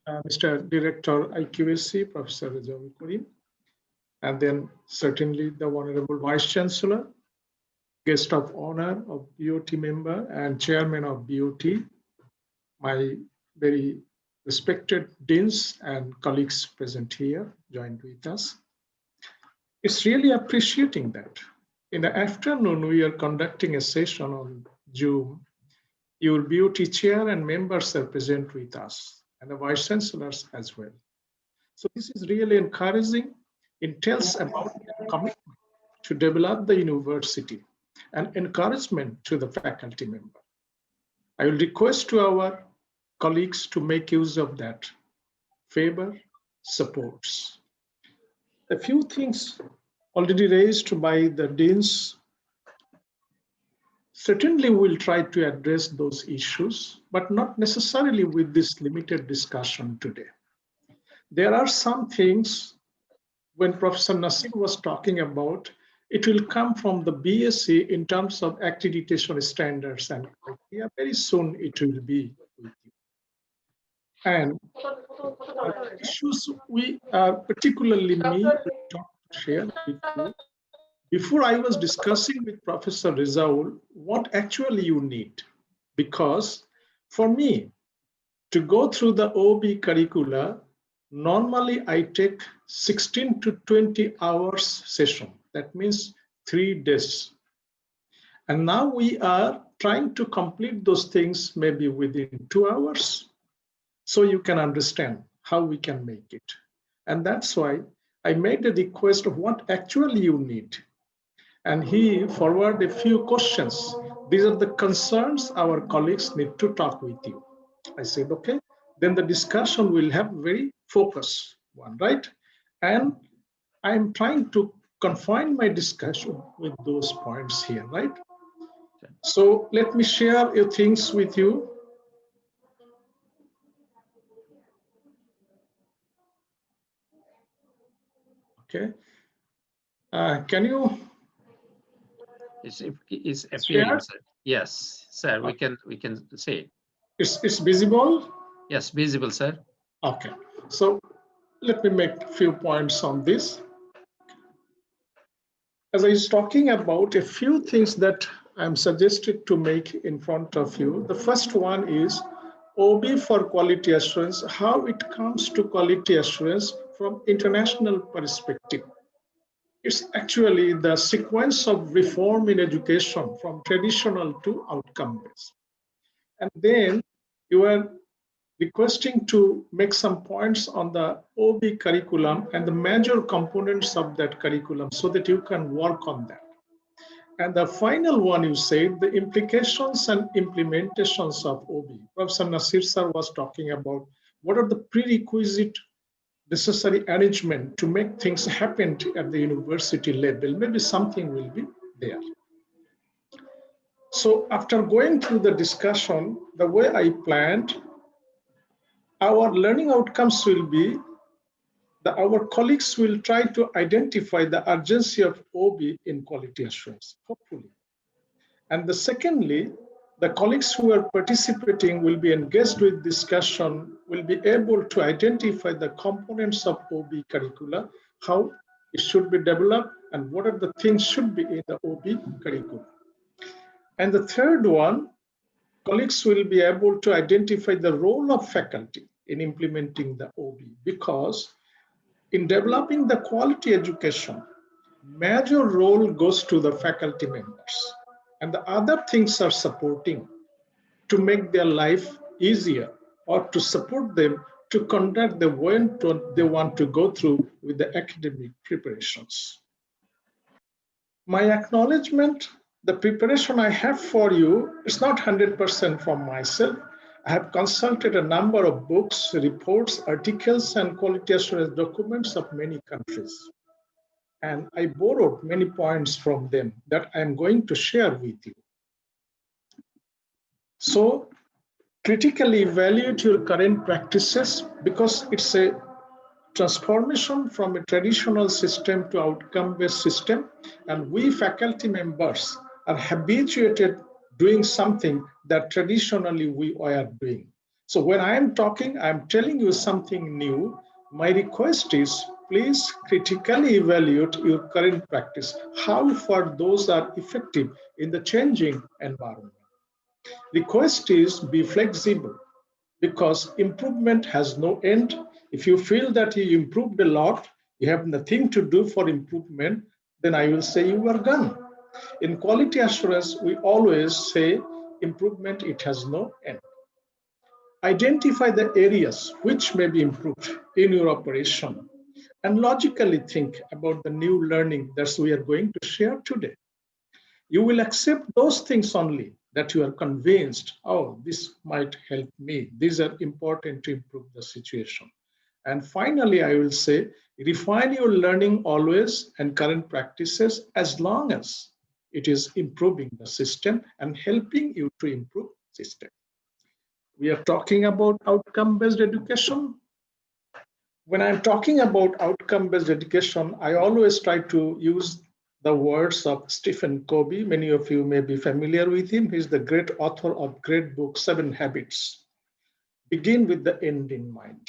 Mr. Director IQAC, Professor Rezaul Karim, and then certainly the Honorable Vice Chancellor, guest of honor of BOT member and chairman of BOT, my very respected deans and colleagues present here, joined with us. It's really appreciating that. In the afternoon, we are conducting a session on Zoom. Your BOT chair and members are present with us, and the vice chancellors as well. So this is really encouraging. It tells about the commitment to develop the university and encouragement to the faculty member. I will request to our colleagues to make use of that favor, supports. A few things already raised by the deans. Certainly we'll try to address those issues, but not necessarily with this limited discussion today. There are some things when Professor Nasir was talking about, it will come from the BSc in terms of accreditation standards and criteria. Very soon it will be with you. And issues we particularly me to share with you. Before I was discussing with Professor Rezaul what actually you need, because for me to go through the OBE curricula, normally I take 16 to 20 hours session. That means 3 days. And now we are trying to complete those things maybe within 2 hours. So you can understand how we can make it. And that's why I made a request of what actually you need. And he forwarded a few questions. These are the concerns our colleagues need to talk with you. I said, okay, then the discussion will have very focused one, right? And I'm trying to confine my discussion with those points here, right? So let me share a few things with you. Okay. Can you? It's appearing, sir. Yes, sir. We can say. It's visible. Yes, visible, sir. Okay. So let me make a few points on this. As I was talking about a few things that I'm suggested to make in front of you. The first one is OBE for quality assurance, how it comes to quality assurance from international perspective. It's actually the sequence of reform in education from traditional to outcome-based. And then you are requesting to make some points on the OBE curriculum and the major components of that curriculum so that you can work on that. And the final one you said, the implications and implementations of OBE. Professor Nasir sir was talking about what are the prerequisite necessary arrangement to make things happen at the university level. Maybe something will be there. So after going through the discussion, the way I planned, our learning outcomes will be that our colleagues will try to identify the urgency of OBE in quality assurance, hopefully. And secondly, the colleagues who are participating will be engaged with discussion, will be able to identify the components of OBE curricula, how it should be developed, and what are the things should be in the OBE curriculum. And the third one, colleagues will be able to identify the role of faculty in implementing the OBE, because in developing the quality education, major role goes to the faculty members. And the other things are supporting to make their life easier or to support them to conduct the way they want to go through with the academic preparations. My acknowledgement, the preparation I have for you is not 100% from myself. I have consulted a number of books, reports, articles, and quality assurance documents of many countries. And I borrowed many points from them that I'm going to share with you. So critically evaluate your current practices, because it's a transformation from a traditional system to outcome-based system. And we faculty members are habituated doing something that traditionally we are doing. So when I am talking, I am telling you something new. My request is please critically evaluate your current practice. How far those are effective in the changing environment. Request is be flexible because improvement has no end. If you feel that you improved a lot, you have nothing to do for improvement, then I will say you are done. In quality assurance, we always say improvement, it has no end. Identify the areas which may be improved in your operation and logically think about the new learning that we are going to share today. You will accept those things only that you are convinced, oh, this might help me. These are important to improve the situation. And finally, I will say, refine your learning always and current practices as long as it is improving the system and helping you to improve system. We are talking about outcome-based education. When I'm talking about outcome-based education, I always try to use the words of Stephen Covey. Many of you may be familiar with him. He's the great author of great book, 7 Habits. Begin with the end in mind.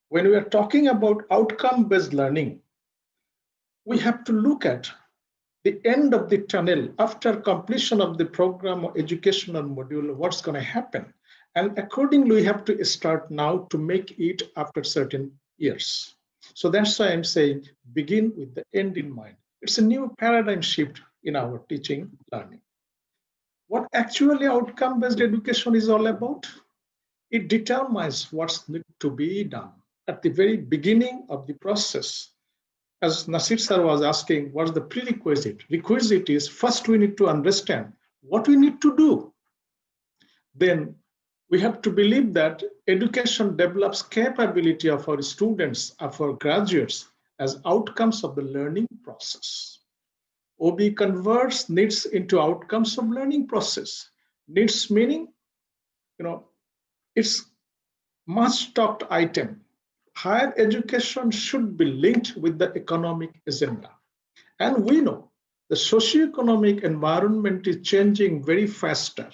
When we are talking about outcome-based learning, we have to look at the end of the tunnel after completion of the program or educational module, what's going to happen. And accordingly, we have to start now to make it after certain years. So that's why I'm saying begin with the end in mind. It's a new paradigm shift in our teaching learning. What actually outcome-based education is all about? It determines what's need to be done at the very beginning of the process. As Nasir sir was asking, what's the prerequisite? Requisite is first we need to understand what we need to do. Then we have to believe that education develops capability of our students, of our graduates as outcomes of the learning process. OBE converts needs into outcomes of learning process. Needs meaning, it's much talked item. Higher education should be linked with the economic agenda. And we know the socio-economic environment is changing very faster.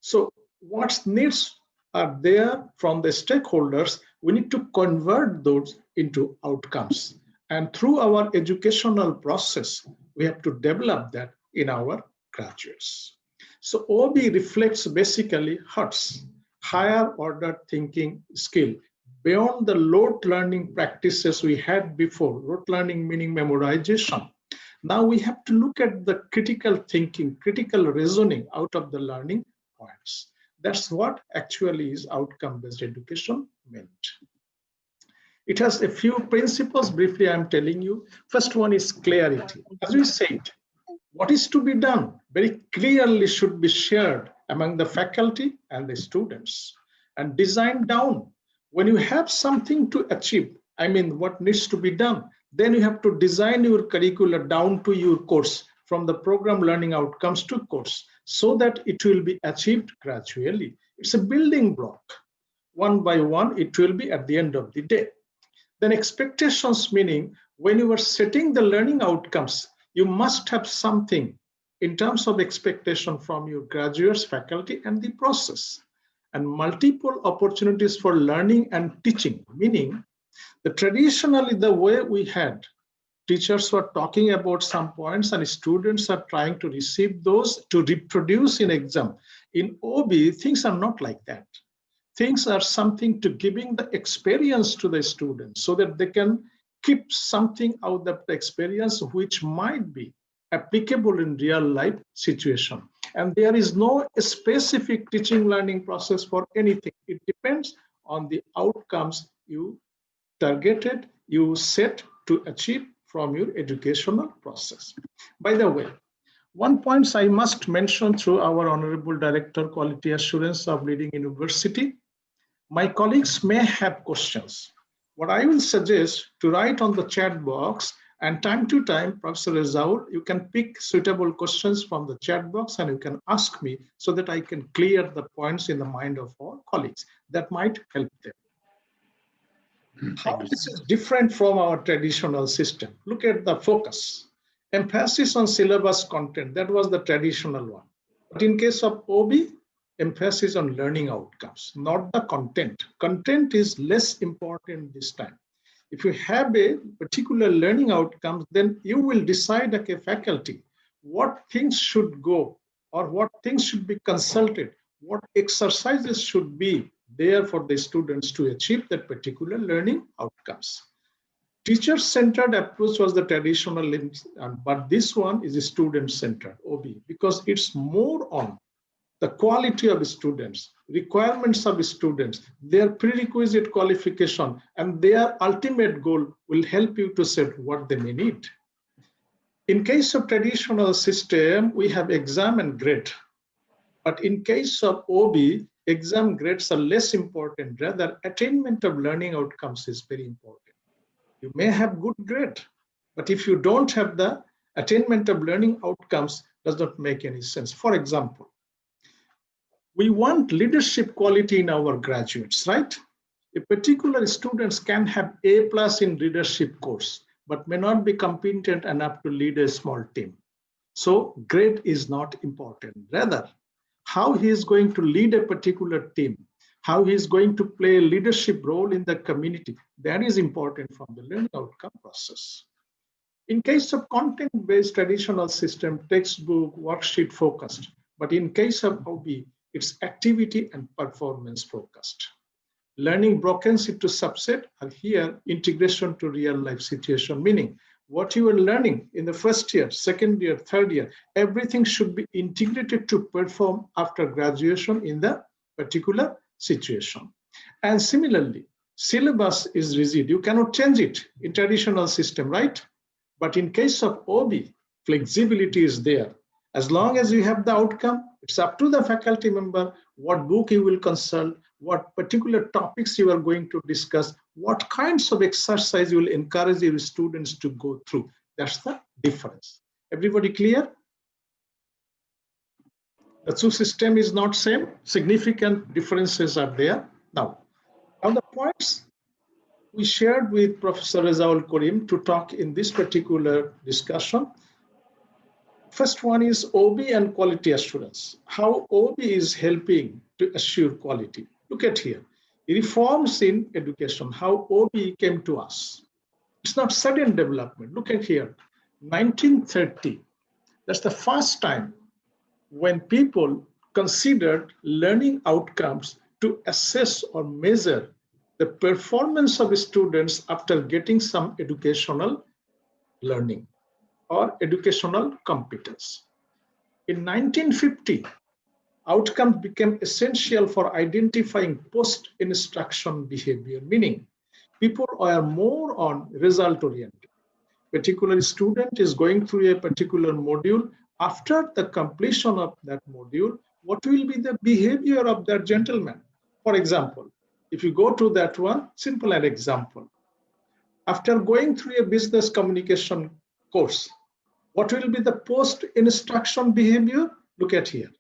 So what needs are there from the stakeholders, we need to convert those into outcomes. And through our educational process, we have to develop that in our graduates. So OBE reflects basically HUT's higher order thinking skill beyond the rote learning practices we had before. Rote learning meaning memorization. Now we have to look at the critical thinking, critical reasoning out of the learning points. That's what actually is outcome-based education meant. It has a few principles, briefly I'm telling you. First one is clarity. As we said, what is to be done very clearly should be shared among the faculty and the students and designed down. When you have something to achieve, I mean what needs to be done, then you have to design your curricula down to your course from the program learning outcomes to course so that it will be achieved gradually. It's a building block. One by one, it will be at the end of the day. Then expectations meaning when you are setting the learning outcomes, you must have something in terms of expectation from your graduates, faculty, and the process. And multiple opportunities for learning and teaching, meaning traditionally the way we had, teachers were talking about some points and students are trying to receive those to reproduce in exam. In OBE, things are not like that. Things are something to giving the experience to the students so that they can keep something out of the experience which might be applicable in real life situation. And there is no specific teaching learning process for anything. It depends on the outcomes you targeted, you set to achieve from your educational process. By the way, one point I must mention through our Honorable Director, Quality Assurance of Leading University, my colleagues may have questions. What I will suggest to write on the chat box, and time to time, Professor Rezaul, you can pick suitable questions from the chat box and you can ask me so that I can clear the points in the mind of all colleagues. That might help them. How this is different from our traditional system. Look at the focus. Emphasis on syllabus content, that was the traditional one. But in case of OBE, emphasis on learning outcomes, not the content. Content is less important this time. If you have a particular learning outcomes, then you will decide, okay, faculty, what things should go or what things should be consulted, what exercises should be there for the students to achieve that particular learning outcomes. Teacher-centered approach was the traditional, but this one is a student-centered OBE because it's more on the quality of students, requirements of students, their prerequisite qualification, and their ultimate goal will help you to set what they may need. In case of traditional system, we have exam and grade. But in case of OBE, exam grades are less important. Rather, attainment of learning outcomes is very important. You may have good grade, but if you don't have the attainment of learning outcomes, does not make any sense. For example, we want leadership quality in our graduates, right? A particular students can have A+ in leadership course, but may not be competent enough to lead a small team. So grade is not important. Rather, how he is going to lead a particular team, how he is going to play a leadership role in the community, that is important from the learning outcome process. In case of content-based traditional system, textbook, worksheet focused, but in case of OBE, it's activity and performance focused. Learning broken into subset, and here integration to real life situation, meaning what you are learning in the first year, second year, third year, everything should be integrated to perform after graduation in the particular situation. And similarly, syllabus is rigid. You cannot change it in traditional system, right? But in case of OBE, flexibility is there. As long as you have the outcome, it's up to the faculty member what book you will consult, what particular topics you are going to discuss, what kinds of exercise you will encourage your students to go through. That's the difference. Everybody clear? The two system is not same. Significant differences are there. Now the points we shared with Professor Rezaul Karim to talk in this particular discussion. First one is OBE and quality assurance. How OBE is helping to assure quality. Look at here. Reforms in education, how OBE came to us. It's not sudden development. Look at here. 1930, that's the first time when people considered learning outcomes to assess or measure the performance of students after getting some educational learning or educational competence. In 1950, outcomes became essential for identifying post-instruction behavior, meaning people are more on result-oriented. Particular student is going through a particular module. After the completion of that module, what will be the behavior of that gentleman? For example, if you go to that one, simple an example. After going through a business communication course, what will be the post-instruction behavior? Look at here.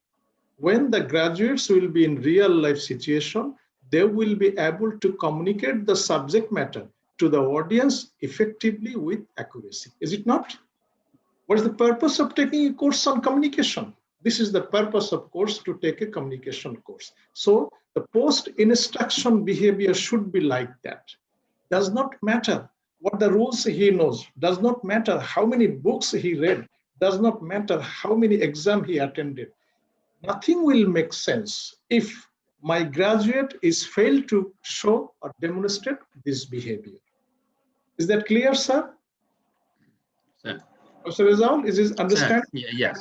When the graduates will be in real life situation, they will be able to communicate the subject matter to the audience effectively with accuracy. Is it not? What is the purpose of taking a course on communication? This is the purpose of course to take a communication course. So the post-instruction behavior should be like that. Does not matter what the rules he knows, does not matter how many books he read, does not matter how many exams he attended. Nothing will make sense if my graduate is failed to show or demonstrate this behavior. Is that clear, sir? Sir. Professor Rezaul, is this understand? Yes.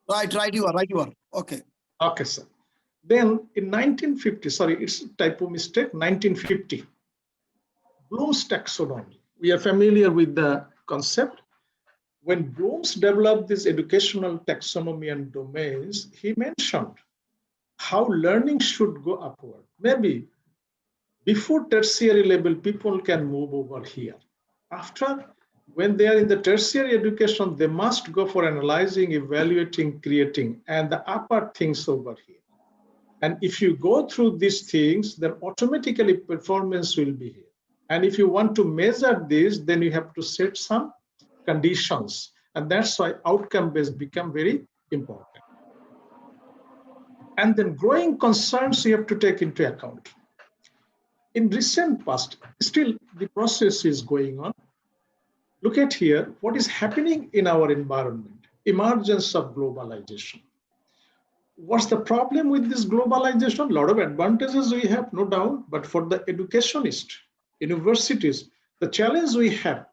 Right, you are. Okay. Okay, sir. Then in 1950, sorry, it's a typo mistake, 1950, Bloom's taxonomy. We are familiar with the concept. When Bloom's developed this educational taxonomy and domains, he mentioned how learning should go upward. Maybe before tertiary level, people can move over here. After, when they are in the tertiary education, they must go for analyzing, evaluating, creating, and the upper things over here. And if you go through these things, then automatically performance will be here. And if you want to measure this, then you have to set some conditions. And that's why outcome-based become very important. And then growing concerns you have to take into account. In recent past, still the process is going on. Look at here, what is happening in our environment, emergence of globalization. What's the problem with this globalization? A lot of advantages we have, no doubt, but for the educationist, universities, the challenge we have,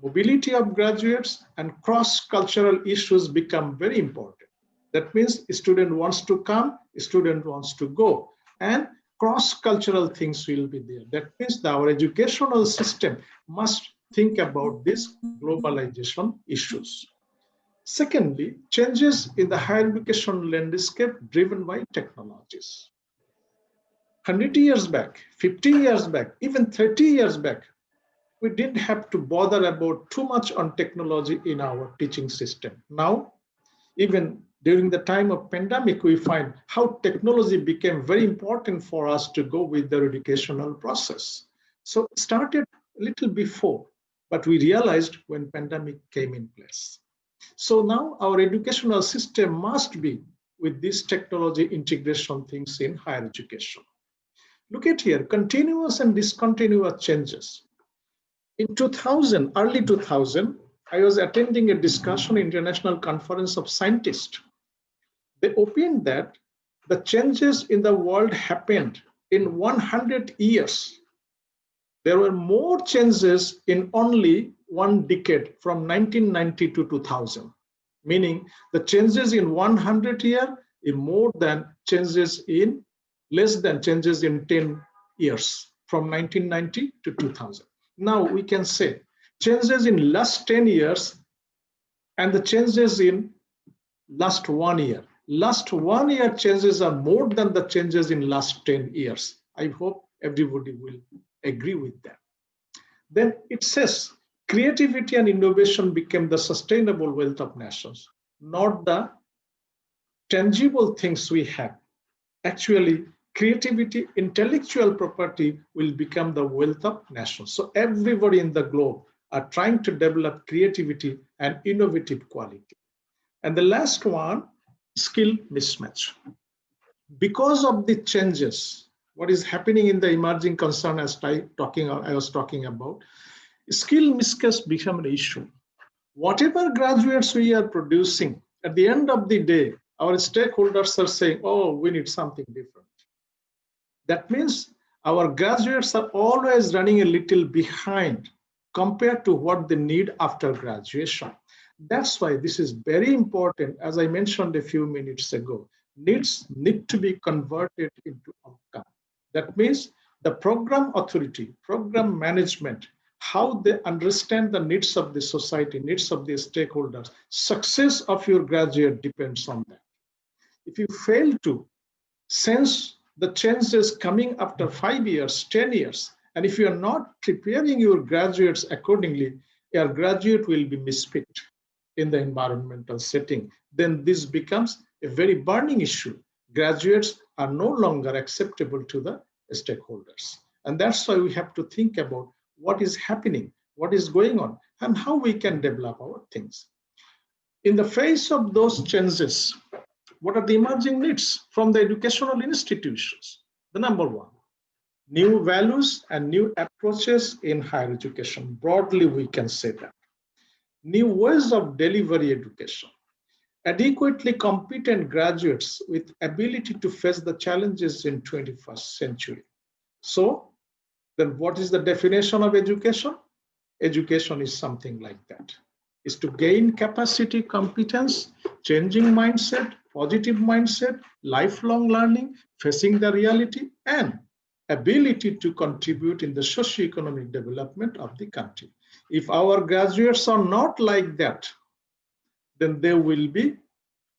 mobility of graduates and cross-cultural issues become very important. That means a student wants to come, a student wants to go, and cross-cultural things will be there. That means that our educational system must think about these globalization issues. Secondly, changes in the higher education landscape driven by technologies. 100 years back, 50 years back, even 30 years back, we didn't have to bother about too much on technology in our teaching system. Now, even during the time of pandemic, we find how technology became very important for us to go with the educational process. So it started a little before, but we realized when pandemic came in place. So now our educational system must be with this technology integration things in higher education. Look at here, continuous and discontinuous changes. In 2000, early 2000, I was attending a discussion International Conference of Scientists. They opined that the changes in the world happened in 100 years. There were more changes in only one decade from 1990 to 2000, meaning the changes in 100 years are more than changes in less than changes in 10 years from 1990 to 2000. Now we can say changes in last 10 years and the changes in last 1 year. Last 1 year changes are more than the changes in last 10 years. I hope everybody will agree with that. Then it says creativity and innovation became the sustainable wealth of nations, not the tangible things we have. Actually, creativity, intellectual property will become the wealth of nations. So everybody in the globe are trying to develop creativity and innovative quality. And the last one, skill mismatch. Because of the changes, what is happening in the emerging concern as I was talking about, skill mismatch become an issue. Whatever graduates we are producing, at the end of the day, our stakeholders are saying, oh, we need something different. That means our graduates are always running a little behind compared to what they need after graduation. That's why this is very important, as I mentioned a few minutes ago, needs need to be converted into outcome. That means the program authority, program management, how they understand the needs of the society, needs of the stakeholders, success of your graduate depends on that. If you fail to sense the changes coming after 5 years, 10 years, and if you are not preparing your graduates accordingly, your graduate will be mispicked in the environmental setting. Then this becomes a very burning issue. Graduates are no longer acceptable to the stakeholders. And that's why we have to think about what is happening, what is going on, and how we can develop our things. In the face of those changes, what are the emerging needs from the educational institutions? The number one, new values and new approaches in higher education. Broadly, we can say that. New ways of delivery education. Adequately competent graduates with ability to face the challenges in 21st century. So, then what is the definition of education? Education is something like that. Is to gain capacity, competence, changing mindset, positive mindset, lifelong learning, facing the reality, and ability to contribute in the socio-economic development of the country. If our graduates are not like that, then they will be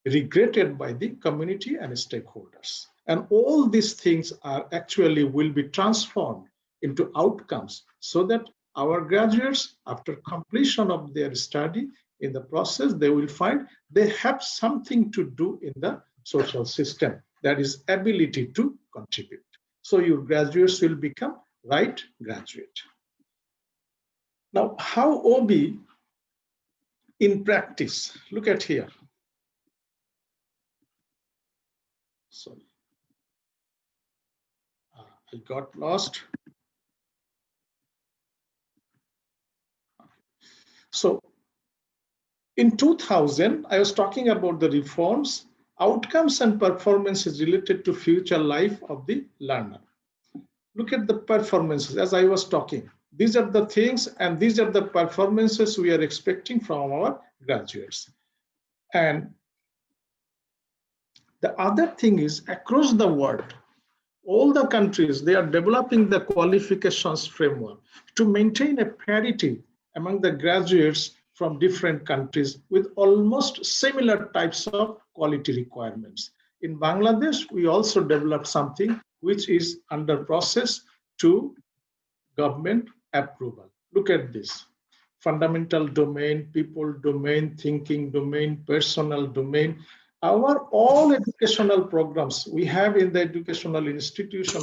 regretted by the community and stakeholders. And all these things are actually will be transformed into outcomes so that our graduates, after completion of their study in the process, they will find they have something to do in the social system, that is ability to contribute. So your graduates will become right graduate. Now, how OBE in practice? Look at here. sorry. I got lost. So in 2000, I was talking about the reforms, outcomes and performances related to future life of the learner. Look at the performances as I was talking. These are the things and these are the performances we are expecting from our graduates. And the other thing is across the world, all the countries, they are developing the qualifications framework to maintain a parity among the graduates from different countries with almost similar types of quality requirements. In Bangladesh, we also developed something which is under process to government approval. Look at this. Fundamental domain, people domain, thinking domain, personal domain. Our all educational programs we have in the educational institution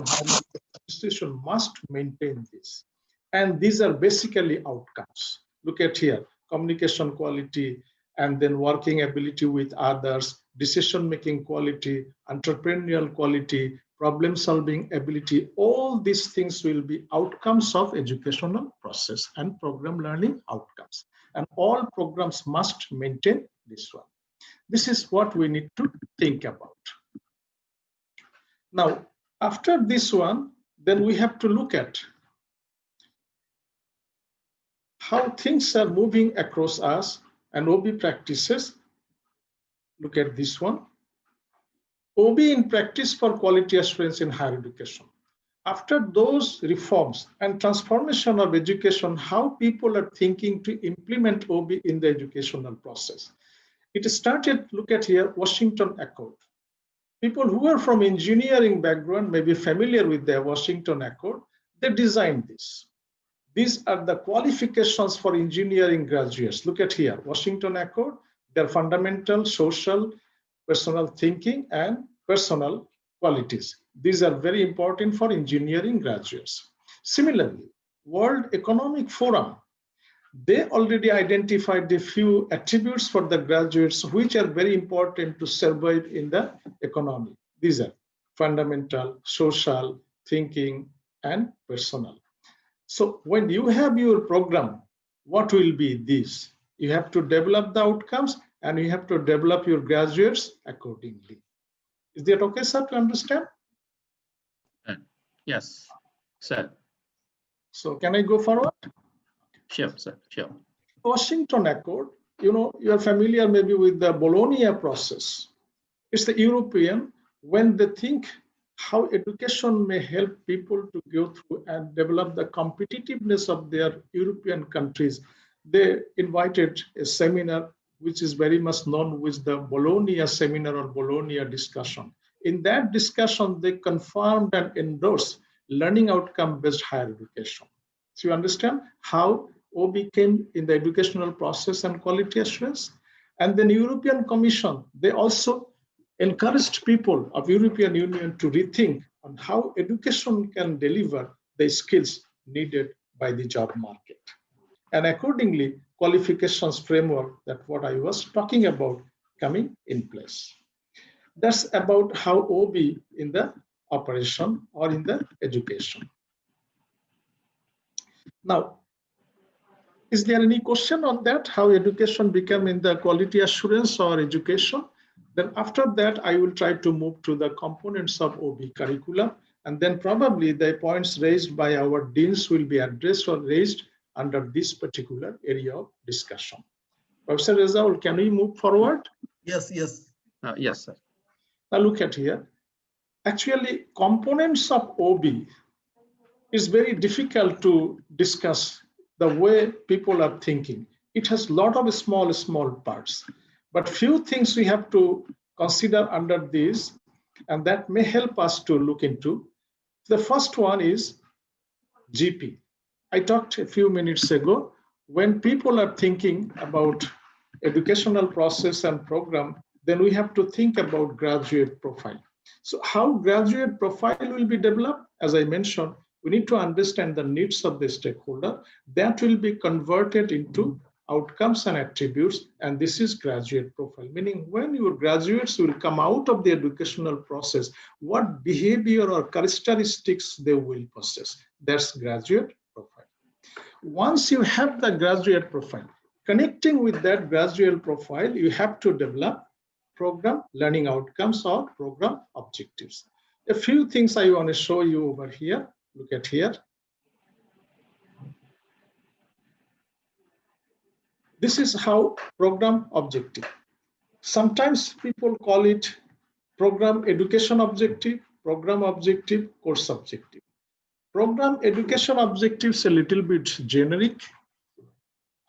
must maintain this. And these are basically outcomes. Look at here, communication quality, and then working ability with others, decision-making quality, entrepreneurial quality, problem-solving ability. All these things will be outcomes of educational process and program learning outcomes. And all programs must maintain this one. This is what we need to think about. Now, after this one, then we have to look at how things are moving across us and OBE practices. Look at this one. OBE in practice for quality assurance in higher education. After those reforms and transformation of education, how people are thinking to implement OBE in the educational process. It started, look at here, Washington Accord. People who are from engineering background may be familiar with the Washington Accord. They designed this. These are the qualifications for engineering graduates. Look at here, Washington Accord, their fundamental, social, personal thinking, and personal qualities. These are very important for engineering graduates. Similarly, World Economic Forum, they already identified a few attributes for the graduates which are very important to survive in the economy. These are fundamental, social, thinking, and personal. So when you have your program, what will be these? You have to develop the outcomes and you have to develop your graduates accordingly. Is that okay, sir, to understand? Yes, sir. So can I go forward? Sure, sir, sure. Washington Accord, you're familiar maybe with the Bologna process. It's the European, when they think how education may help people to go through and develop the competitiveness of their European countries, they invited a seminar which is very much known with the Bologna seminar or Bologna discussion. In that discussion, they confirmed and endorsed learning outcome-based higher education. So you understand how OBE came in the educational process and quality assurance. And then European Commission, they also encouraged people of European Union to rethink on how education can deliver the skills needed by the job market. And accordingly, qualifications framework, that what I was talking about, coming in place. That's about how OBE in the operation or in the education. Now, is there any question on that, how education became in the quality assurance or education? Then after that, I will try to move to the components of OBE curriculum, and then probably the points raised by our deans will be addressed or raised under this particular area of discussion. Professor Rezaul, can we move forward? Yes, yes. Yes, sir. Now look at here. Actually, components of OBE is very difficult to discuss the way people are thinking. It has a lot of small parts, but few things we have to consider under this, and that may help us to look into. The first one is GP. I talked a few minutes ago, when people are thinking about educational process and program, then we have to think about graduate profile. So how graduate profile will be developed? As I mentioned, we need to understand the needs of the stakeholder. That will be converted into outcomes and attributes, and this is graduate profile, meaning when your graduates will come out of the educational process, what behavior or characteristics they will possess. That's graduate profile. Once you have the graduate profile, connecting with that graduate profile, you have to develop program learning outcomes or program objectives. A few things I want to show you over here. Look at here. This is how program objective. Sometimes people call it program education objective, program objective, course objective. Program education objectives a little bit generic.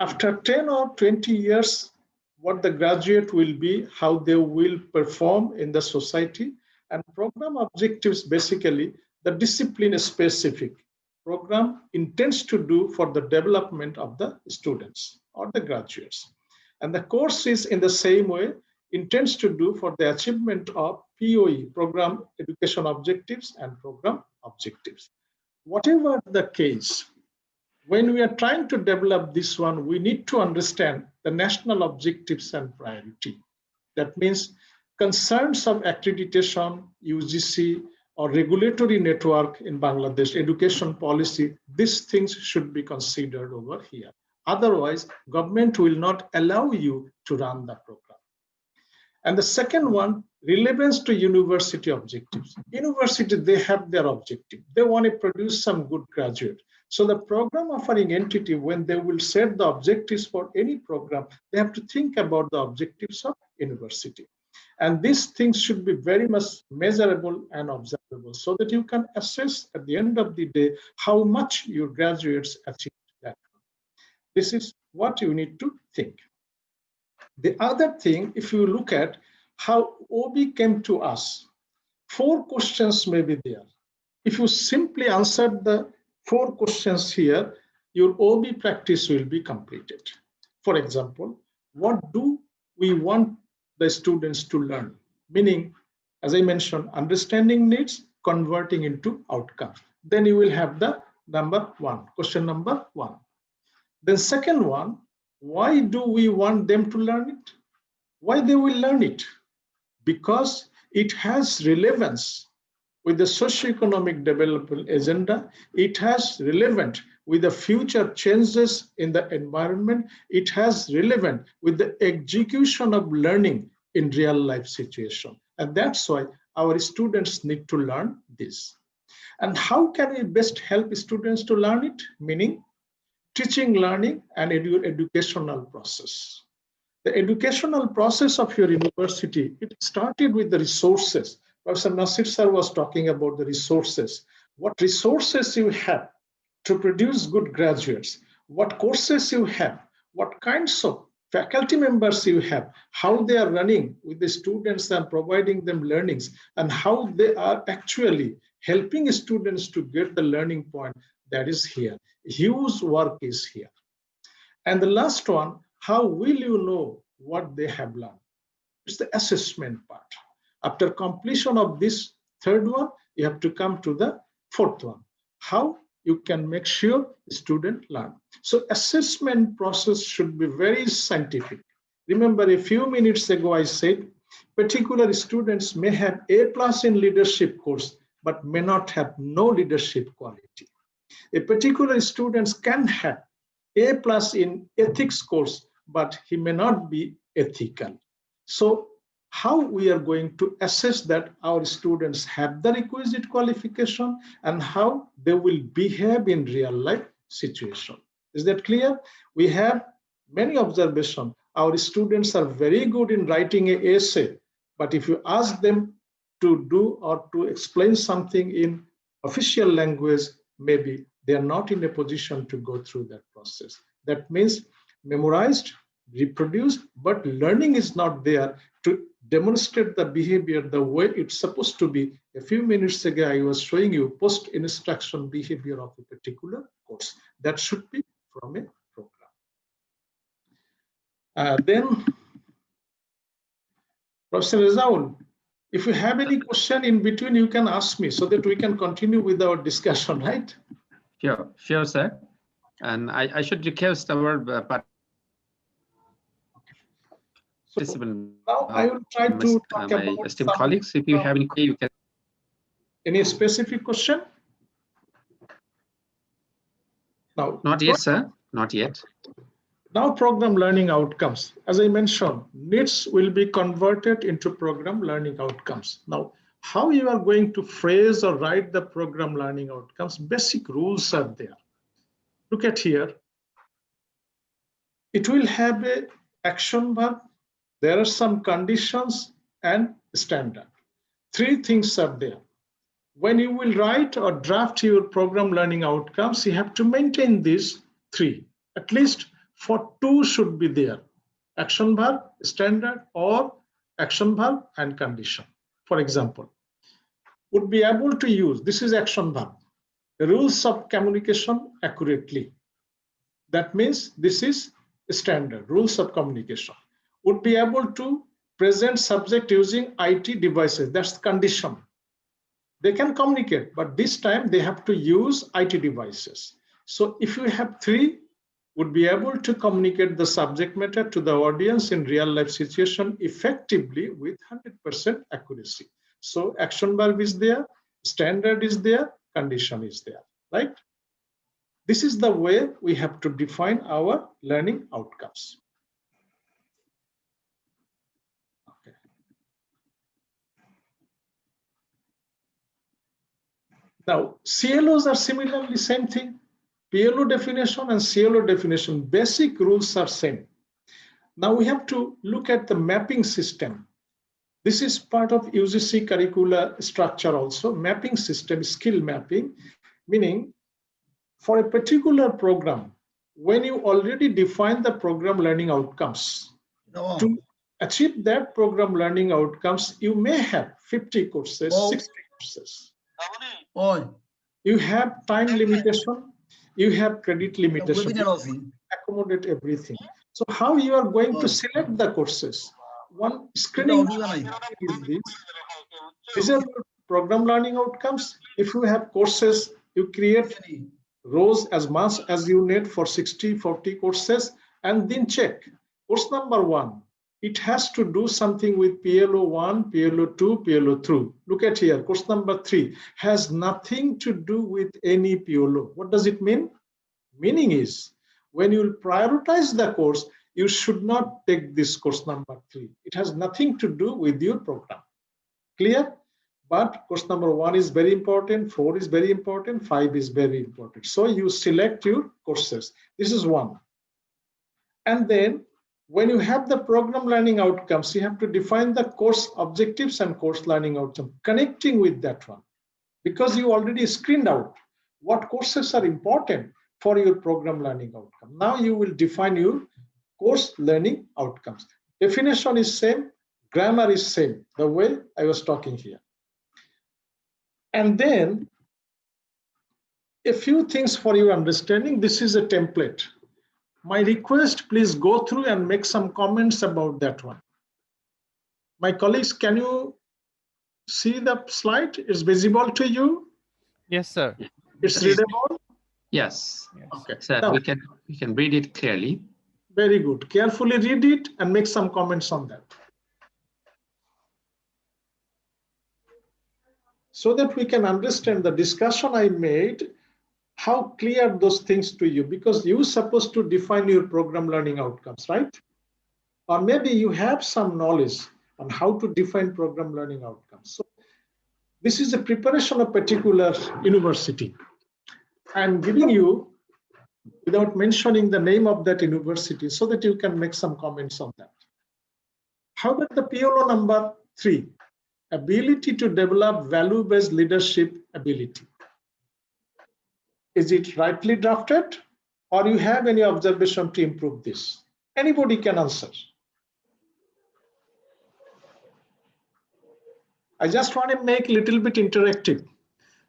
After 10 or 20 years, what the graduate will be, how they will perform in the society, and program objectives basically the discipline specific program intends to do for the development of the students or the graduates. And the course is in the same way intends to do for the achievement of POE, program education objectives and program objectives. Whatever the case, when we are trying to develop this one, we need to understand the national objectives and priority. That means concerns of accreditation, UGC, or regulatory network in Bangladesh, education policy, these things should be considered over here. Otherwise, government will not allow you to run the program. And the second one, relevance to university objectives. University, they have their objective. They want to produce some good graduate. So the program offering entity, when they will set the objectives for any program, they have to think about the objectives of university. And these things should be very much measurable and observable so that you can assess at the end of the day how much your graduates achieved that. This is what you need to think. The other thing, if you look at how OBE came to us, 4 questions may be there. If you simply answered the 4 questions here, your OBE practice will be completed. For example, what do we want the students to learn? Meaning, as I mentioned, understanding needs, converting into outcomes. Then you will have the number 1, question number 1. Then second one, why do we want them to learn it? Why they will learn it? Because it has relevance with the socio-economic development agenda. It has relevant with the future changes in the environment. It has relevant with the execution of learning in real life situation. And that's why our students need to learn this. And how can we best help students to learn it? Meaning teaching, learning, and educational process. The educational process of your university, it started with the resources. Professor Nasir sir was talking about the resources. What resources you have to produce good graduates, what courses you have, what kinds of faculty members you have, how they are running with the students and providing them learnings, and how they are actually helping students to get the learning point, that is here. Huge work is here. And the last one, how will you know what they have learned? It's the assessment part. After completion of this third one, you have to come to the fourth one. How you can make sure the student learn. So assessment process should be very scientific. Remember, a few minutes ago I said, particular students may have A+ in leadership course, but may not have no leadership quality. A particular student can have A+ in ethics course, but he may not be ethical. So how we are going to assess that our students have the requisite qualification and how they will behave in real life situation. Is that clear? We have many observations. Our students are very good in writing an essay, but if you ask them to do or to explain something in official language, maybe they are not in a position to go through that process. That means memorized, reproduced, but learning is not there to demonstrate the behavior the way it's supposed to be. A few minutes ago, I was showing you post-instruction behavior of a particular course. That should be from a program. Then, Professor Rezaul, if you have any question in between, you can ask me so that we can continue with our discussion, right? Sure, sir. And I should request our participant. Now I will try to talk My about esteemed some- colleagues, if you have any query, you can. Any specific question? Now, Not yet, sir. Not yet. now program learning outcomes. As I mentioned, needs will be converted into program learning outcomes. Now, how you are going to phrase or write the program learning outcomes, basic rules are there. Look at here. It will have a action verb. There are some conditions and standard. Three things are there. When you will write or draft your program learning outcomes, you have to maintain these three. At least for two should be there. Action verb, standard, or action verb and condition. For example, would be able to use, this is action verb, the rules of communication accurately. That means this is standard, rules of communication. Would be able to present subject using IT devices, that's the condition. They can communicate, but this time they have to use IT devices. So if you have three, would be able to communicate the subject matter to the audience in real life situation effectively with 100% accuracy. So action verb is there, standard is there, condition is there, right? This is the way we have to define our learning outcomes. Okay. Now, CLOs are similarly same thing. PLO definition and CLO definition, basic rules are same. Now we have to look at the mapping system. This is part of UGC curricular structure also, mapping system, skill mapping, meaning for a particular program, when you already define the program learning outcomes, to achieve that program learning outcomes, you may have 50 courses, 60 courses. You have time limitation, you have credit limitation, accommodate everything. So how you are going to select the courses? One screening is this. These are your program learning outcomes. If you have courses, you create rows as much as you need for 60, 40 courses, and then check. Course number 1, it has to do something with PLO 1, PLO 2, PLO 3. Look at here, course number 3 has nothing to do with any PLO. What does it mean? Meaning is, when you prioritize the course, you should not take this course number 3. It has nothing to do with your program. Clear? But course number 1 is very important, 4 is very important, 5 is very important. So you select your courses. This is 1. And then when you have the program learning outcomes, you have to define the course objectives and course learning outcomes, connecting with that one. Because you already screened out what courses are important for your program learning outcome. Now you will define your course learning outcomes. Definition is same, grammar is same, the way I was talking here. And then a few things for your understanding. This is a template. My request, please go through and make some comments about that one. My colleagues, can you see the slide? Is visible to you? Yes, sir. It's readable? Yes. Okay. Sir, Now, we can read it clearly. very good. Carefully read it and make some comments on that, so that we can understand the discussion I made, how clear those things to you, because you're supposed to define your program learning outcomes, right? Or maybe you have some knowledge on how to define program learning outcomes. So this is a preparation of particular university. I'm giving you, without mentioning the name of that university, so that you can make some comments on that. How about the PLO number 3? Ability to develop value-based leadership ability. Is it rightly drafted, or you have any observation to improve this? Anybody can answer. I just want to make a little bit interactive,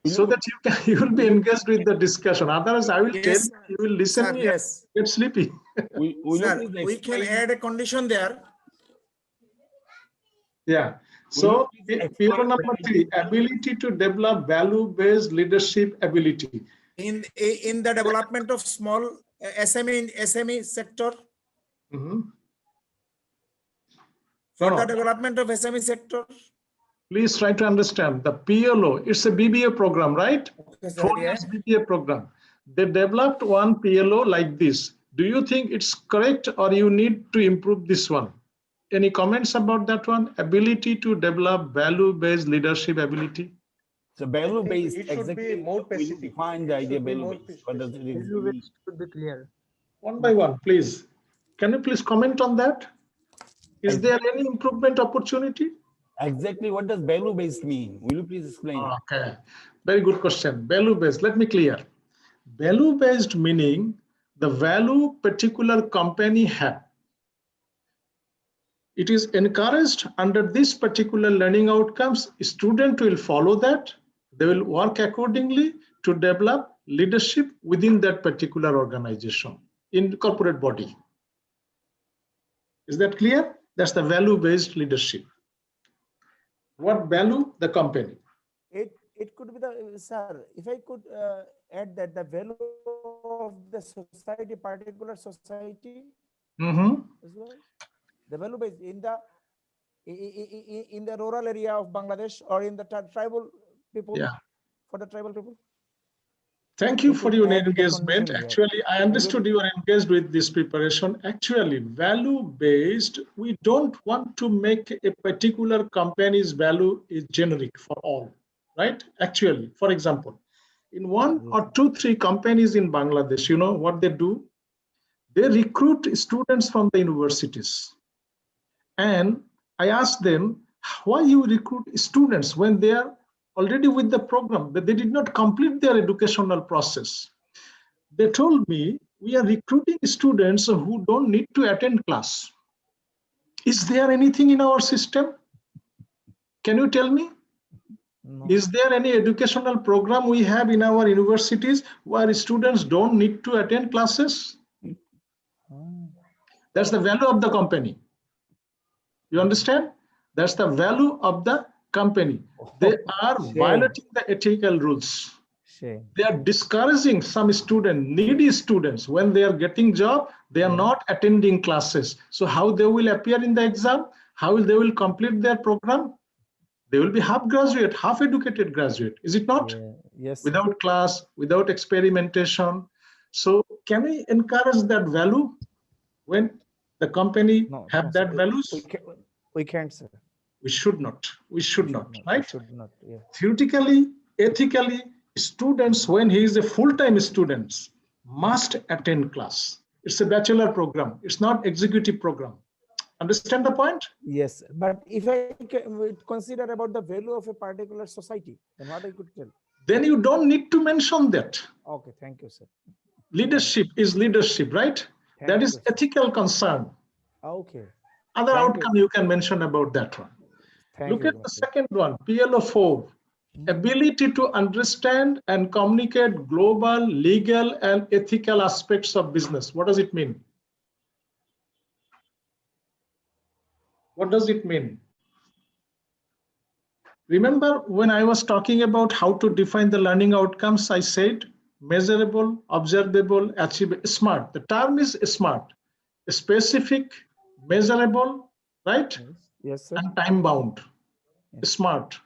so that you will be engaged with the discussion. Otherwise, I will tell you, you will listen me and get sleepy. We can add a condition there. Yeah. So PLO number 3, ability to develop value-based leadership ability. In the development of small SME sector. Mm-hmm. for No, the no. development of SME sector. Please try to understand the PLO. It's a BBA program, right? Okay, sir, 4 yeah. years BBA program. They developed one PLO like this. Do you think it's correct or you need to improve this one? Any comments about that one? Ability to develop value-based leadership ability. So value based, it should be exactly more will you specific. define the It idea should be value more based? What does it specific. mean? Should be clear. One by one, please. Can you please comment on that? Is there any improvement opportunity? Exactly what does value based mean? Will you please explain? Okay, very good question. Value-based, let me clear. Value-based meaning the value particular company have. It is encouraged under this particular learning outcomes, student will follow that. They will work accordingly to develop leadership within that particular organization in corporate body. Is that clear? That's the value-based leadership. What value? The company. It could be the, sir, if I could add that the value of the society, particular society as well, the value based in the rural area of Bangladesh or in the tribal people, Yeah. for the tribal people. Thank you We for could your add the engagement. condition here. Actually, I understood you are engaged with this preparation. Actually, value-based, we don't want to make a particular company's value is generic for all, right? Actually, for example, in one or two, three companies in Bangladesh, you know what they do? They recruit students from the universities. And I asked them, why you recruit students when they are already with the program, but they did not complete their educational process. They told me, we are recruiting students who don't need to attend class. Is there anything in our system? Can you tell me? No. Is there any educational program we have in our universities where students don't need to attend classes? That's the value of the company. You understand? That's the value of the company. They are violating the ethical rules. Shame. They are discouraging some students, needy students, when they are getting job, they are not attending classes. So how they will appear in the exam? How they will complete their program? They will be half graduate, half educated graduate. Is it not? Yeah. Yes. Without class, without experimentation. So can we encourage that value when the company have that values? We can't, sir. We should not. We should not, right? We should not. Yeah. Theoretically, ethically, students, when he is a full-time student, must attend class. It's a bachelor program. It's not executive program. Understand the point? Yes, but if I consider about the value of a particular society, then what I could tell? Then you don't need to mention that. Okay, thank you, sir. Leadership is leadership, right? Thank That is you, sir. ethical concern. Okay. Other Thank outcome you can mention about that one. Thank Look you. at the second one, PLO4. Ability to understand and communicate global, legal, and ethical aspects of business. What does it mean? What does it mean? Remember when I was talking about how to define the learning outcomes, I said measurable, observable, achievable, smart. The term is smart, specific, measurable, right? Yes, sir. And time bound, smart.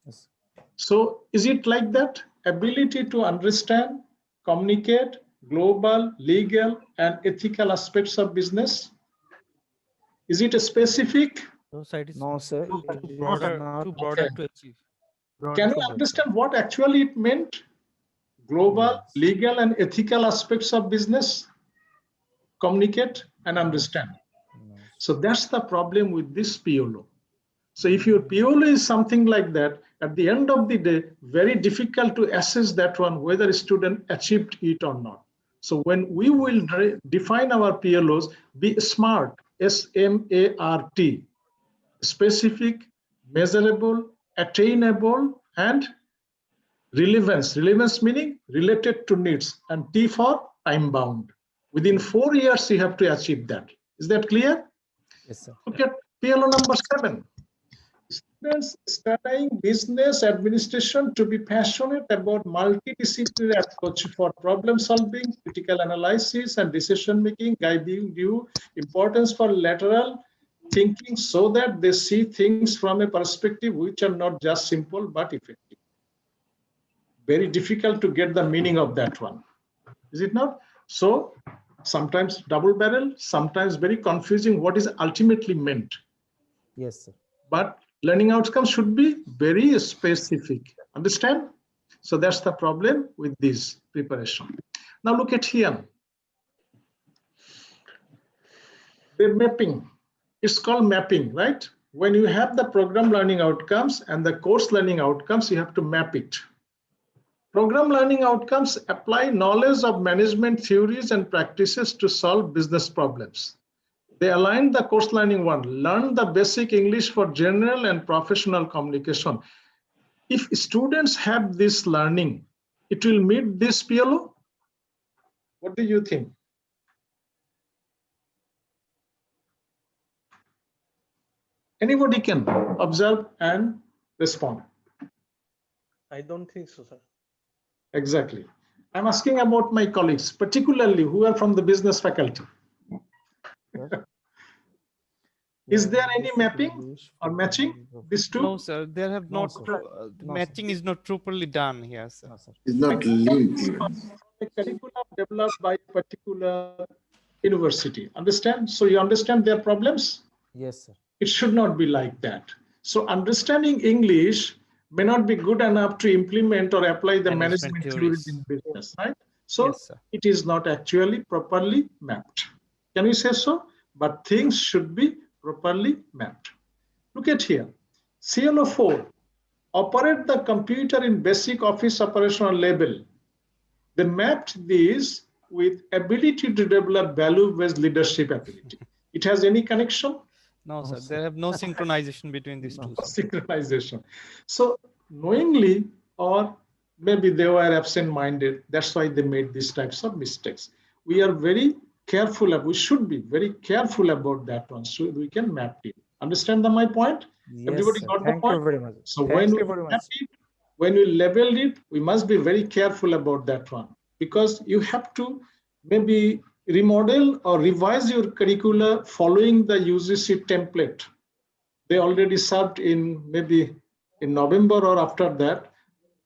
Yes. So is it like that? Ability to understand, communicate global, legal, and ethical aspects of business? Is it a specific? No, sir. It is Broader, not. too broader Okay. to achieve. Can you understand what actually it meant? Global, legal, and ethical aspects of business? Communicate and understand. So that's the problem with this PLO. So if your PLO is something like that, at the end of the day, very difficult to assess that one, whether a student achieved it or not. So when we will define our PLOs, be smart, S-M-A-R-T, specific, measurable, attainable, and relevance. Relevance meaning related to needs, and T for time bound. Within 4 years, you have to achieve that. Is that clear? Yes, sir. Look at PLO number 7. Students studying business administration to be passionate about multidisciplinary approach for problem solving, critical analysis, and decision making, guiding due importance for lateral thinking so that they see things from a perspective which are not just simple but effective. Very difficult to get the meaning of that one, is it not? So sometimes double barrel, sometimes very confusing what is ultimately meant. Yes, sir. But learning outcomes should be very specific. Understand? So that's the problem with this preparation. Now look at here. The mapping. It's called mapping, right? When you have the program learning outcomes and the course learning outcomes, you have to map it. Program learning outcomes apply knowledge of management theories and practices to solve business problems. They align the course learning one, learn the basic English for general and professional communication. If students have this learning, it will meet this PLO? What do you think? Anybody can observe and respond. I don't think so, sir. Exactly. I'm asking about my colleagues, particularly who are from the business faculty. Is there any mapping or matching these two? No, sir. There have No, not. sir. The No, matching is not properly done here, sir. No, sir. It's not linked even. A curriculum developed by a particular university. Understand? So you understand their problems? Yes, sir. It should not be like that. So understanding English may not be good enough to implement or apply the Management management theories. theories in business, right? So Yes, sir. it is not actually properly mapped. Can we say so? But things should be properly mapped. Look at here. CLO4, operate the computer in basic office operational level. They mapped this with ability to develop value-based leadership ability. It has any connection? No, sir. There have no synchronization between these two. Sir. Synchronization. So knowingly, or maybe they were absent-minded, that's why they made these types of mistakes. We are very careful, we should be very careful about that one, so we can map it. Understand my point? Yes, Everybody sir. got the Thank point? you very much. So Thank when you we very map much. it, when we level it, we must be very careful about that one, because you have to maybe remodel or revise your curricula following the UGC template. They already served in maybe in November or after that,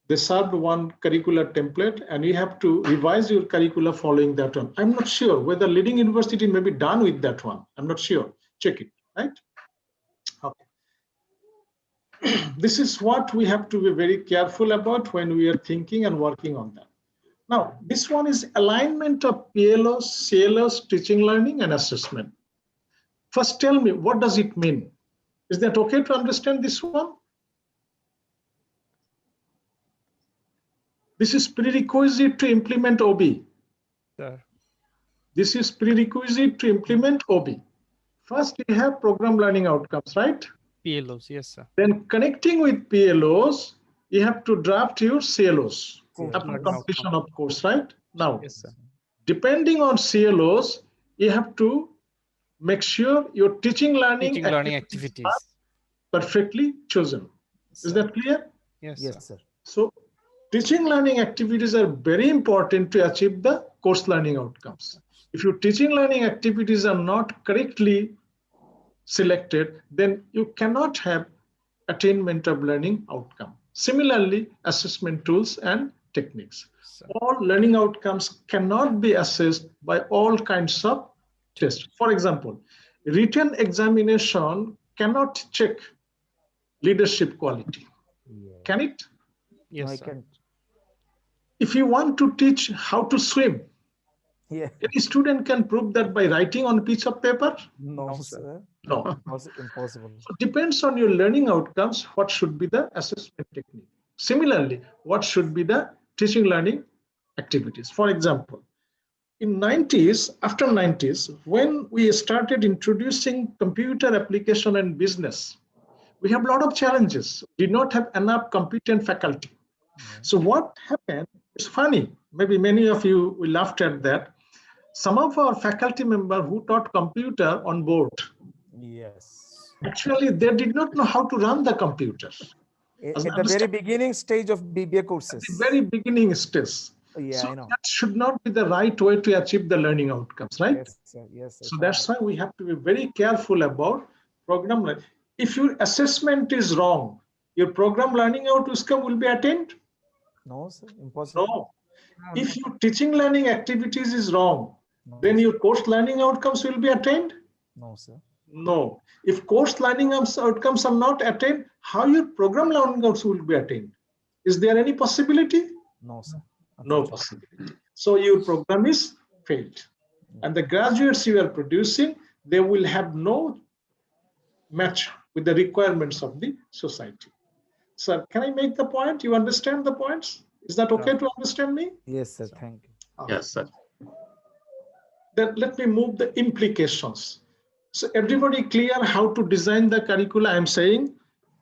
they served one curricular template, and you have to revise your curricula following that one. I'm not sure whether leading university may be done with that one. I'm not sure. Check it, right? Okay. This is what we have to be very careful about when we are thinking and working on that. Now, this one is alignment of PLOS, CLOS, teaching, learning, and assessment. First, tell me, what does it mean? Is that okay to understand this one? This is prerequisite to implement OBE. Sir. This is prerequisite to implement OBE. First, you have program learning outcomes, right? PLOs. Yes, sir. Then connecting with PLOs, you have to draft your CLOs Course after learning completion outcome. of course, right? Now, Yes, sir. depending on CLOs, you have to make sure your teaching learning Teaching learning activities. are perfectly chosen. Is that clear? Yes, Yes, sir. sir. So teaching learning activities are very important to achieve the course learning outcomes. If your teaching learning activities are not correctly selected, then you cannot have attainment of learning outcome. Similarly, assessment tools and techniques. Sir. All learning outcomes cannot be assessed by all kinds of tests. For example, written examination cannot check leadership quality. Yeah. Can it? No, I Yes, sir. can't. If you want to teach how to swim, Yeah. any student can prove that by writing on a piece of paper? No, No, sir. sir. No. Impossible. So it depends on your learning outcomes, what should be the assessment technique. Similarly, what should be the teaching learning activities. For example, in 90s, after 90s, when we started introducing computer application and business, we have a lot of challenges. We did not have enough competent faculty. So what happened, it's funny, maybe many of you will laugh at that. Some of our faculty members who taught computer on board, Yes. actually they did not know how to run the computer. At the very beginning stage of BBA courses. The very beginning stage. Yeah, So I know. that should not be the right way to achieve the learning outcomes, right? Yes, sir. Yes, sir. So that's why we have to be very careful about Program learning. If your assessment is wrong, your program learning outcome will be attained? No, sir, impossible. No. If your teaching learning activities is wrong, No, then sir. your course learning outcomes will be attained? No, sir. No. If course learning outcomes are not attained, how your program learning outcomes will be attained? Is there any possibility? No, sir. No possibility. So your program is failed. And the graduates you are producing, they will have no match with the requirements of the society. Sir, can I make the point? You understand the points? Is that okay to understand me? Yes, sir. Thank you. Yes, sir. Then let me move the implications. So everybody clear how to design the curricula? I'm saying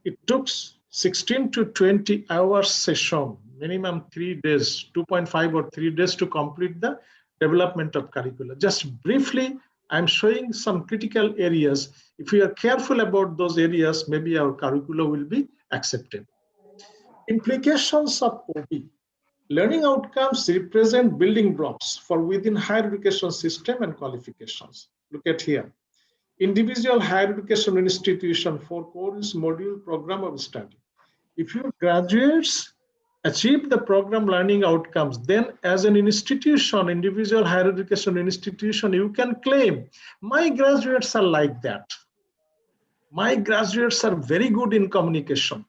it took 16 to 20 hours session, minimum 3 days, 2.5 or 3 days to complete the development of curricula. Just briefly, I'm showing some critical areas. If we are careful about those areas, maybe our curricula will be accepted. Implications of OBE. Learning outcomes represent building blocks for within higher education system and qualifications. Look at here. Individual higher education institution for course, module, program of study. If your graduates achieve the program learning outcomes, then as an institution, individual higher education institution, you can claim, my graduates are like that. My graduates are very good in communication.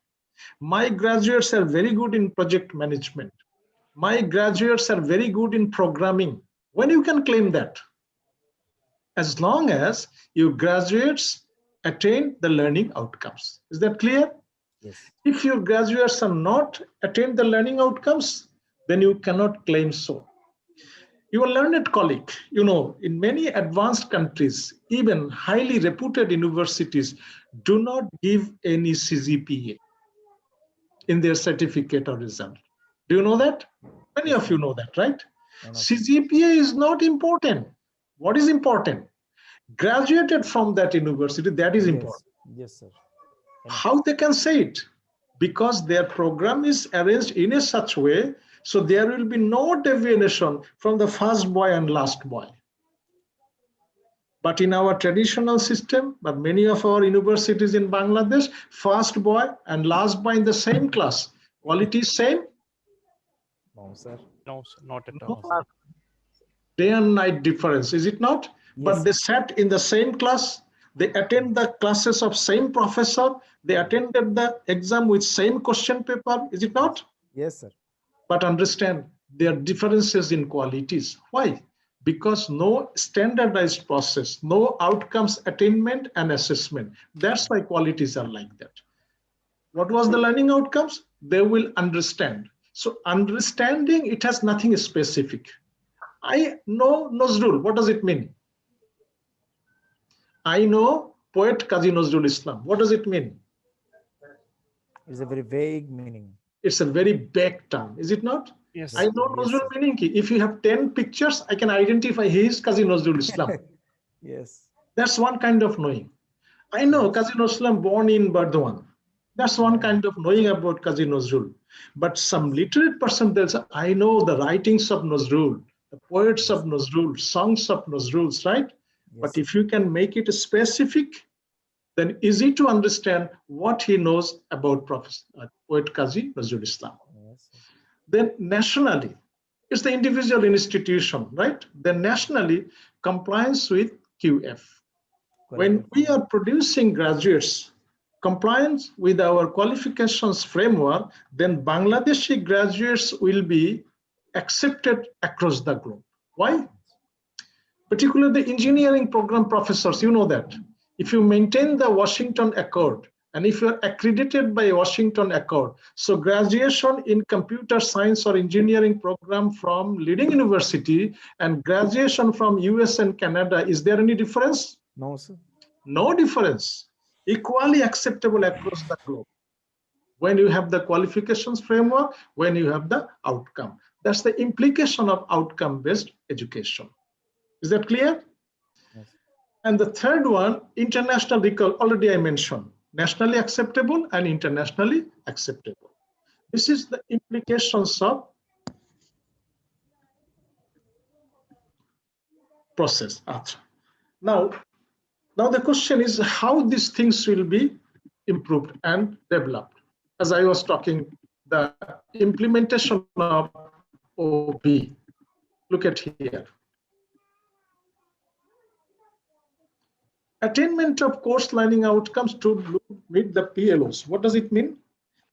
My graduates are very good in project management. My graduates are very good in programming. When you can claim that? As long as your graduates attain the learning outcomes. Is that clear? Yes. If your graduates are not attain the learning outcomes, then you cannot claim so. Your learned colleague, you know, in many advanced countries, even highly reputed universities do not give any CGPA in their certificate or result. Do you know that? Many of you know that, right? CGPA is not important. What is important? Graduated from that university, that is important. Yes, sir. How they can say it? Because their program is arranged in a such way, so there will be no deviation from the first boy and last boy. But in our traditional system, but many of our universities in Bangladesh, first boy and last boy in the same class. Quality is same? No, sir. No, sir, not at all. Day and night difference, is it not? Yes. But they sat in the same class, they attend the classes of same professor, they attended the exam with same question paper, is it not? Yes, sir. But understand, there are differences in qualities. Why? Because no standardized process, no outcomes attainment and assessment. That's why qualities are like that. What was the learning outcomes? They will understand. So understanding, it has nothing specific. I know Nazrul. What does it mean? I know poet Kazi Nazrul Islam. What does it mean? It's a very vague meaning. It's a very vague term, is it not? Yes. I know Nazrul meaning. If you have 10 pictures, I can identify he is Kazi Nazrul Islam. Yes. That's one kind of knowing. I know Kazi Nazrul Islam born in Bardwan. That's one kind of knowing about Kazi Nazrul. But some literate person, they'll say, I know the writings of Nazrul, the poets of Nazrul, songs of Nazrul, right? Yes. But if you can make it specific, then easy to understand what he knows about poet Kazi Nazrul Islam. Yes. Then nationally, it's the individual institution, right? Then nationally, compliance with QF. When we are producing graduates, compliance with our qualifications framework, then Bangladeshi graduates will be accepted across the globe. Why? Particularly the engineering program professors, you know that. If you maintain the Washington Accord, and if you're accredited by Washington Accord, so graduation in computer science or engineering program from leading university and graduation from US and Canada, is there any difference? No, sir. No difference. Equally acceptable across the globe. When you have the qualifications framework, when you have the outcome. That's the implication of outcome-based education. Is that clear? Yes. And the third one, international recall, already I mentioned, nationally acceptable and internationally acceptable. This is the implications of process. Now, Now the question is how these things will be improved and developed. As I was talking, the implementation of OBE. Look at here. Attainment of course learning outcomes to meet the PLOS. What does it mean?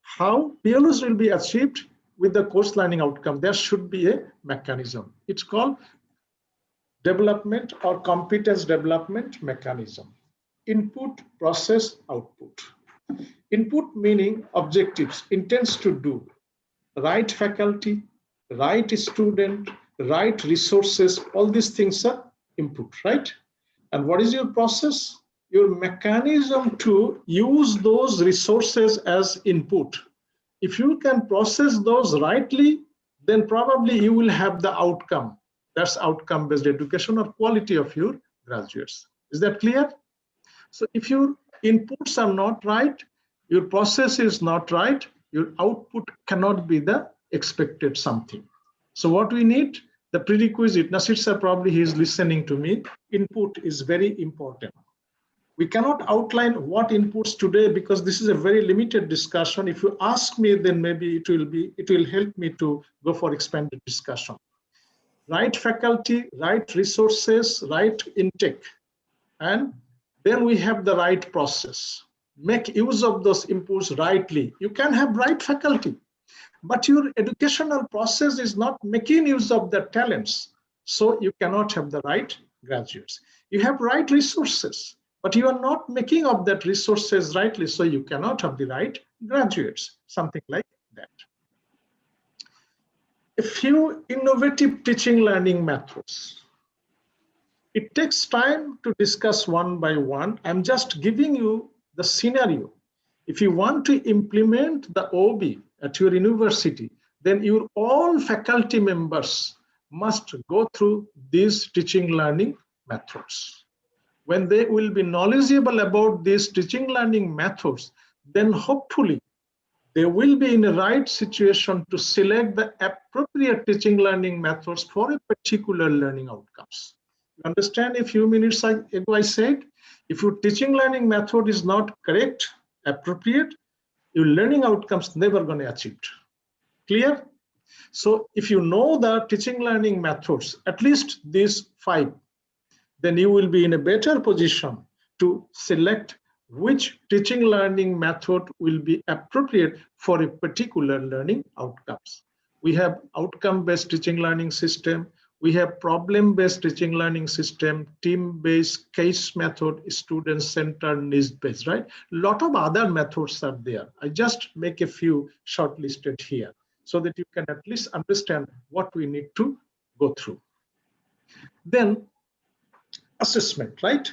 How PLOS will be achieved with the course learning outcome. There should be a mechanism. It's called development or competence development mechanism. Input, process, output. Input meaning objectives, intends to do, right faculty, right student, right resources, all these things are input, right? And what is your process? Your mechanism to use those resources as input. If you can process those rightly, then probably you will have the outcome. That's outcome-based education or quality of your graduates. Is that clear? So if your inputs are not right, your process is not right, your output cannot be the expected something. So what we need, the prerequisite, Nasir sir probably he is listening to me, input is very important. We cannot outline what inputs today because this is a very limited discussion. If you ask me, then maybe it will help me to go for expanded discussion. Right faculty, right resources, right intake, and then we have the right process. Make use of those inputs rightly. You can have right faculty, but your educational process is not making use of the talents. So you cannot have the right graduates. You have right resources, but you are not making of that resources rightly. So you cannot have the right graduates, something like that. A few innovative teaching learning methods. It takes time to discuss one by one. I'm just giving you the scenario. If you want to implement the OBE at your university, then your all faculty members must go through these teaching learning methods. When they will be knowledgeable about these teaching learning methods, then hopefully they will be in a right situation to select the appropriate teaching learning methods for a particular learning outcomes. You understand a few minutes ago I said, if your teaching learning method is not correct, appropriate, your learning outcomes never going to achieve. Clear? So if you know the teaching learning methods, at least these 5, then you will be in a better position to select which teaching learning method will be appropriate for a particular learning outcomes. We have outcome-based teaching learning system. We have problem-based teaching learning system, team-based, case method, student-centered, needs-based, right? A lot of other methods are there. I just make a few shortlisted here so that you can at least understand what we need to go through. Then assessment, right?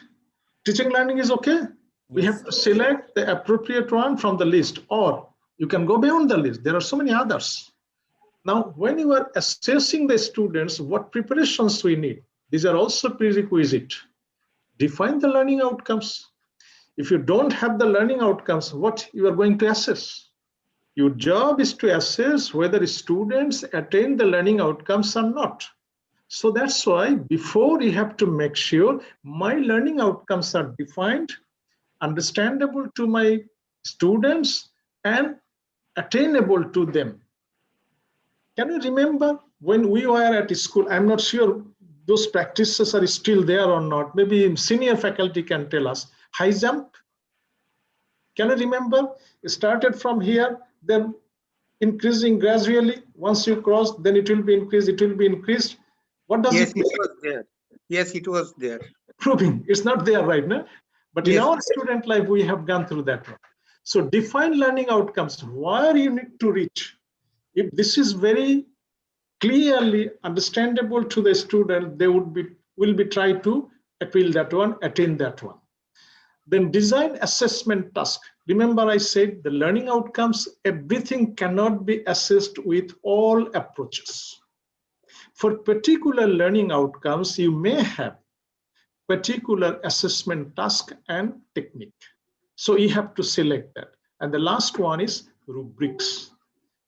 Teaching learning is okay. We have to select the appropriate one from the list, or you can go beyond the list. There are so many others. Now, when you are assessing the students, what preparations we need, these are also prerequisite. Define the learning outcomes. If you don't have the learning outcomes, what you are going to assess? Your job is to assess whether students attain the learning outcomes or not. So that's why before you have to make sure my learning outcomes are defined, understandable to my students, and attainable to them. Can you remember when we were at school? I'm not sure those practices are still there or not. Maybe senior faculty can tell us. High jump. Can you remember? It started from here, then increasing gradually. Once you cross, then it will be increased. It will be increased. What does it mean? It was there. Yes, it was there. Proving it's not there right now. But in our student life, we have gone through that one. So define learning outcomes, where you need to reach. If this is very clearly understandable to the student, they will be try to appeal that one, attain that one. Then design assessment task. Remember I said the learning outcomes, everything cannot be assessed with all approaches. For particular learning outcomes, you may have particular assessment task and technique. So you have to select that. And the last one is rubrics.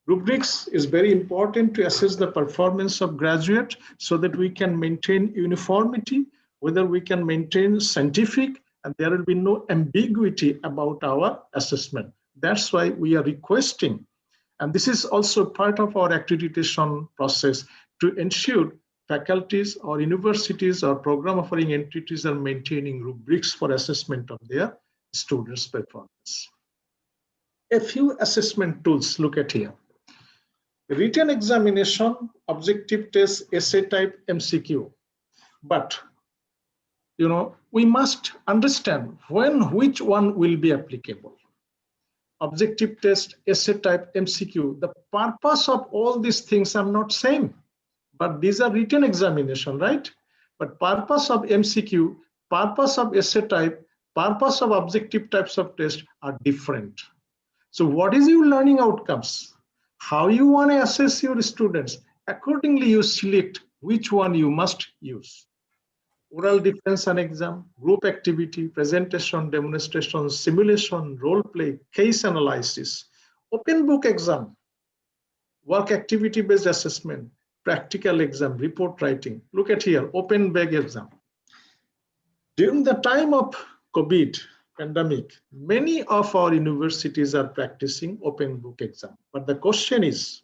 Rubrics is very important to assess the performance of graduate so that we can maintain uniformity, whether we can maintain scientific and there will be no ambiguity about our assessment. That's why we are requesting, and this is also part of our accreditation process, to ensure faculties or universities or program offering entities are maintaining rubrics for assessment of their students' performance. A few assessment tools, look at here. Written examination, objective test, essay type, MCQ. But, you know, we must understand which one will be applicable. Objective test, essay type, MCQ. The purpose of all these things are not same, but these are written examination, right? But purpose of MCQ, purpose of essay type, purpose of objective types of test are different. So what is your learning outcomes? How you want to assess your students? Accordingly, you select which one you must use. Oral defense and exam, group activity, presentation, demonstration, simulation, role play, case analysis, open book exam, work activity based assessment, practical exam, report writing. Look at here, open book exam. During the time of COVID pandemic, many of our universities are practicing open book exam. But the question is,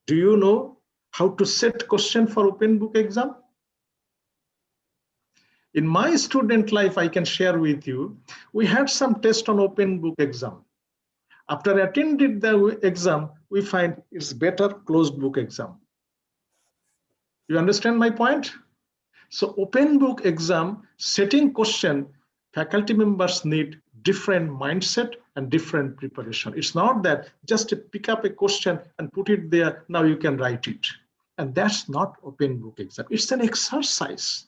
do you know how to set question for open book exam? In my student life, I can share with you, we had some test on open book exam. After attending the exam, we find it's better closed book exam. You understand my point? So open book exam, setting question, faculty members need different mindset and different preparation. It's not that just to pick up a question and put it there, now you can write it. And that's not open book exam. It's an exercise.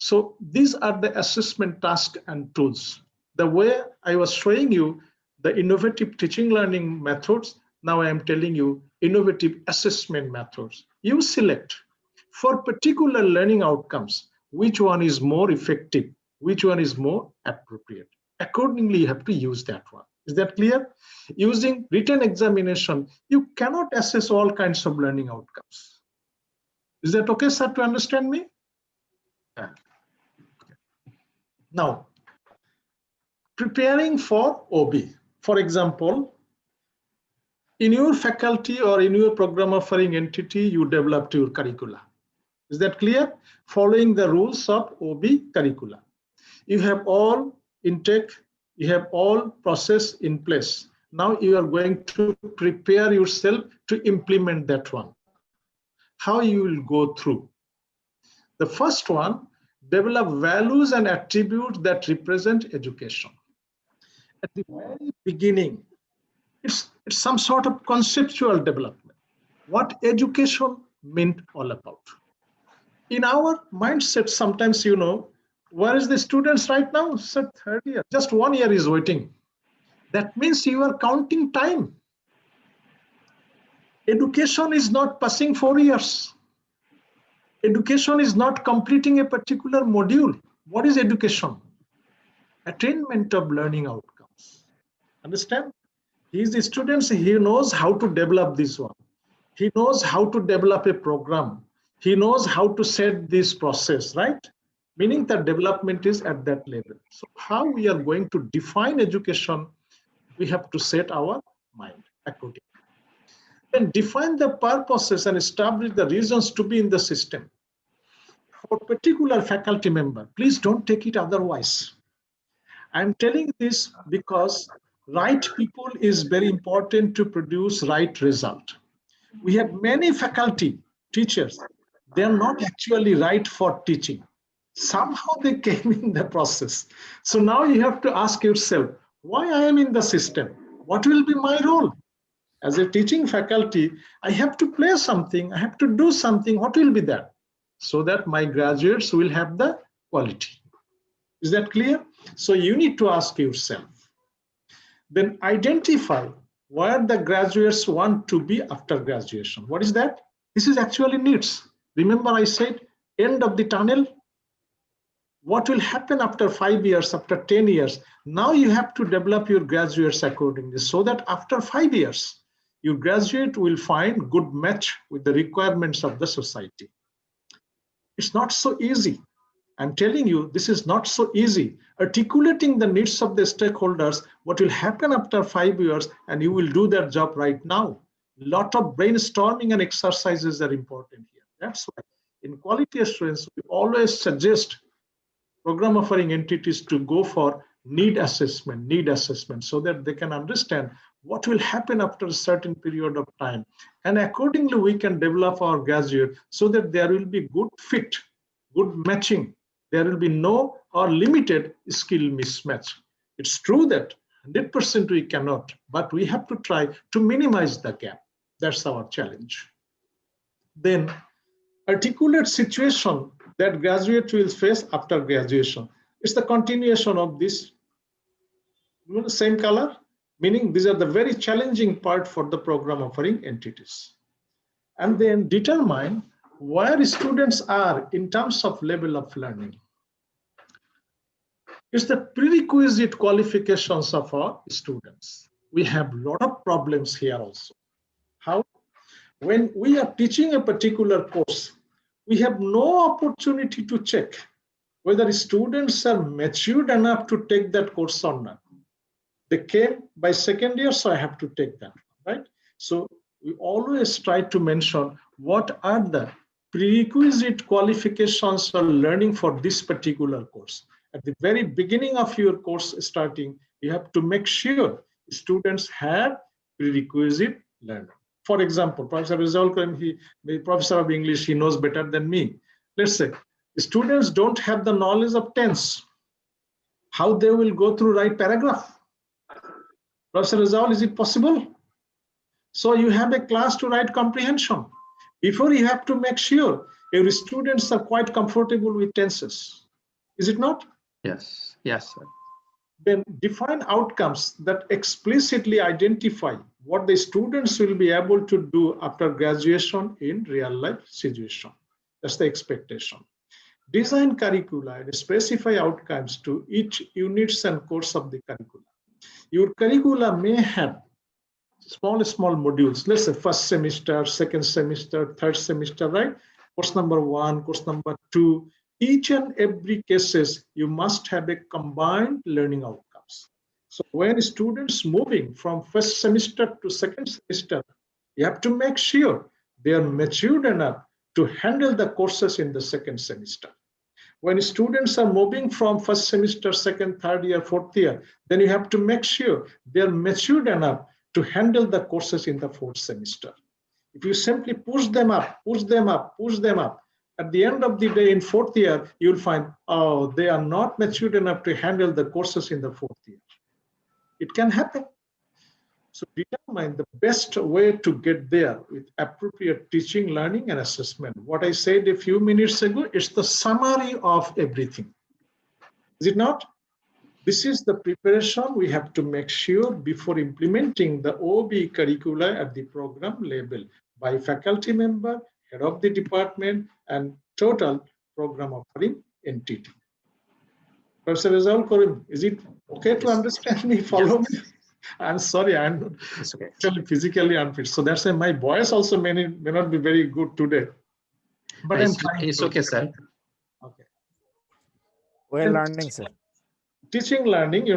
So these are the assessment tasks and tools. The way I was showing you the innovative teaching learning methods, now I am telling you innovative assessment methods. You select for particular learning outcomes, which one is more effective, which one is more appropriate. Accordingly, you have to use that one. Is that clear? Using written examination, you cannot assess all kinds of learning outcomes. Is that okay, sir, to understand me? Yeah. Now, preparing for OBE. For example, in your faculty or in your program offering entity, you developed your curricula. Is that clear? Following the rules of OBE curricula. You have all intake, you have all process in place. Now you are going to prepare yourself to implement that one. How you will go through? The first one, develop values and attributes that represent education. At the very beginning, it's some sort of conceptual development. What education meant all about. In our mindset, sometimes, you know, where is the students right now? Sir, third year. Just 1 year is waiting. That means you are counting time. Education is not passing 4 years. Education is not completing a particular module. What is education? Attainment of learning outcomes. Understand? He is the students, he knows how to develop this one. He knows how to develop a program. He knows how to set this process, right? Meaning that development is at that level. So how we are going to define education, we have to set our mind accordingly. Then define the purposes and establish the reasons to be in the system. For particular faculty member, please don't take it otherwise. I'm telling this because right people is very important to produce right result. We have many faculty, teachers, they are not actually right for teaching. Somehow they came in the process. So now you have to ask yourself, why I am in the system? What will be my role? As a teaching faculty, I have to play something, I have to do something. What will be that? So that my graduates will have the quality. Is that clear? So you need to ask yourself. Then identify where the graduates want to be after graduation. What is that? This is actually needs. Remember I said end of the tunnel. What will happen after 5 years, after 10 years? Now you have to develop your graduates accordingly so that after 5 years, your graduate will find good match with the requirements of the society. It's not so easy. I'm telling you, this is not so easy. Articulating the needs of the stakeholders, what will happen after 5 years, and you will do their job right now. Lot of brainstorming and exercises are important here. That's why in quality assurance, we always suggest program offering entities to go for need assessment, so that they can understand what will happen after a certain period of time. And accordingly, we can develop our graduate so that there will be good fit, good matching. There will be no or limited skill mismatch. It's true that 100% we cannot, but we have to try to minimize the gap. That's our challenge. Then articulate situation that graduate will face after graduation. It's the continuation of this same color, meaning these are the very challenging part for the program offering entities. And then determine where students are in terms of level of learning. It's the prerequisite qualifications of our students. We have a lot of problems here also. How? When we are teaching a particular course, we have no opportunity to check whether students are matured enough to take that course or not. They came by second year, so I have to take that, right? So we always try to mention what are the prerequisite qualifications for learning for this particular course. At the very beginning of your course starting, you have to make sure students have prerequisite learning. For example, Professor Rezaul Karim, the professor of English, he knows better than me. Let's say students don't have the knowledge of tense, how they will go through right paragraph. Professor Rezaul, is it possible? So you have a class to write comprehension. Before, you have to make sure your students are quite comfortable with tenses. Is it not? Yes, yes, sir. Then define outcomes that explicitly identify what the students will be able to do after graduation in real life situation. That's the expectation. Design curricula and specify outcomes to each units and course of the curricula. Your curricula may have small modules. Let's say first semester, second semester, third semester, right? Course number 1, course number 2. Each and every cases, you must have a combined learning outcomes. So when students moving from first semester to second semester, you have to make sure they are matured enough to handle the courses in the second semester. When students are moving from first semester, second, third year, fourth year, then you have to make sure they are matured enough to handle the courses in the fourth semester. If you simply push them up, at the end of the day in fourth year, you'll find, oh, they are not matured enough to handle the courses in the fourth year. It can happen. So determine the best way to get there with appropriate teaching, learning, and assessment. What I said a few minutes ago, it's the summary of everything. Is it not? This is the preparation we have to make sure before implementing the OBE curricula at the program level by faculty member, head of the department, and total program offering entity. Professor Rezaul Karim, is it okay to understand me, follow me? I'm sorry, I'm actually physically unfit. So that's why my voice also may not be very good today. But it's okay, sir. Okay. Well learning, sir. Teaching, learning,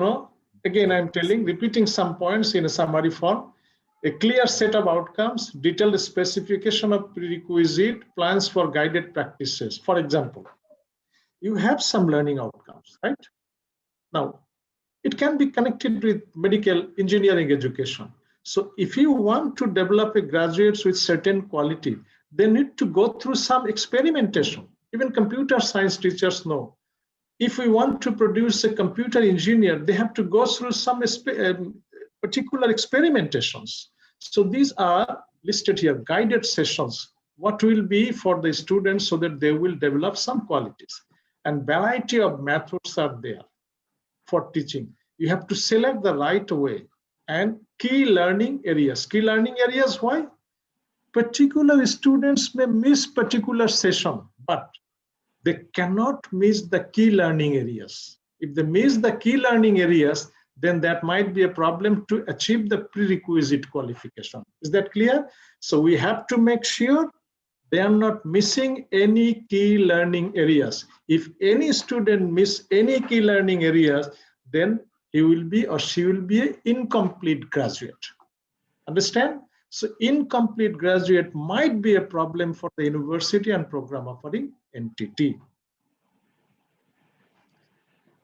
again, I'm repeating some points in a summary form. A clear set of outcomes, detailed specification of prerequisite, plans for guided practices. For example, you have some learning outcomes, right? Now, it can be connected with medical engineering education. So if you want to develop a graduates with certain quality, they need to go through some experimentation. Even computer science teachers know. If we want to produce a computer engineer, they have to go through some particular experimentations. So these are listed here, guided sessions. What will be for the students so that they will develop some qualities. And variety of methods are there for teaching. You have to select the right way. And key learning areas. Key learning areas, why? Particular students may miss particular session, but they cannot miss the key learning areas. If they miss the key learning areas, then that might be a problem to achieve the prerequisite qualification. Is that clear? So we have to make sure They are not missing any key learning areas. If any student miss any key learning areas, then he will be or she will be an incomplete graduate. Understand? So incomplete graduate might be a problem for the university and program offering entity.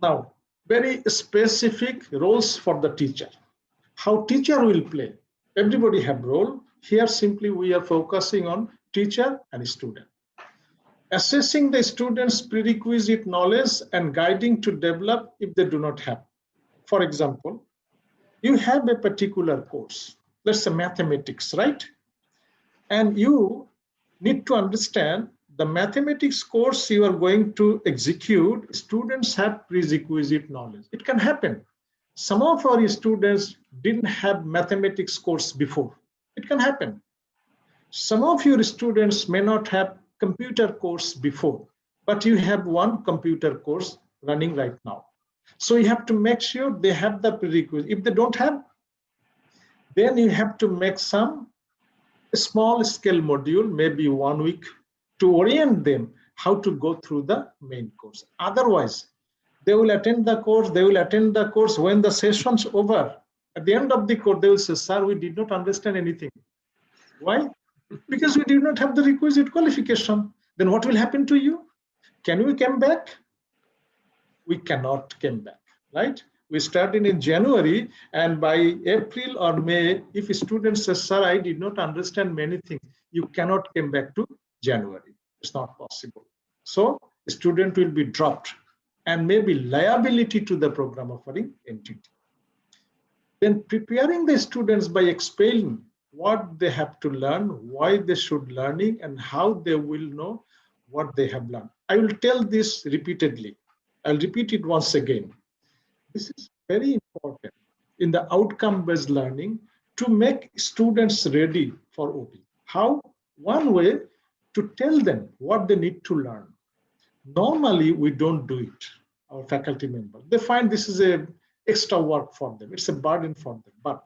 Now, very specific roles for the teacher. How teacher will play. Everybody have role. Here simply we are focusing on teacher and student. Assessing the students' prerequisite knowledge and guiding to develop if they do not have. For example, you have a particular course, let's say mathematics, right? And you need to understand the mathematics course you are going to execute, students have prerequisite knowledge. It can happen. Some of our students didn't have mathematics course before. It can happen. Some of your students may not have computer course before, but you have one computer course running right now. So you have to make sure they have the prerequisite. If they don't have, then you have to make some small scale module, maybe 1 week, to orient them how to go through the main course. Otherwise, they will attend the course, when the session's over. At the end of the course, they will say, sir, we did not understand anything. Why? Because we did not have the requisite qualification. Then what will happen to you? Can we come back? We cannot come back, right? We started in January, and by April or May, if a student says, sir, I did not understand many things, you cannot come back to January. It's not possible. So a student will be dropped and maybe liability to the program offering entity. Then preparing the students by explaining what they have to learn, why they should learning, and how they will know what they have learned. I will tell this repeatedly. I'll repeat it once again. This is very important in the outcome-based learning to make students ready for OBE. How? One way to tell them what they need to learn. Normally, we don't do it, our faculty members. They find this is a extra work for them. It's a burden for them. But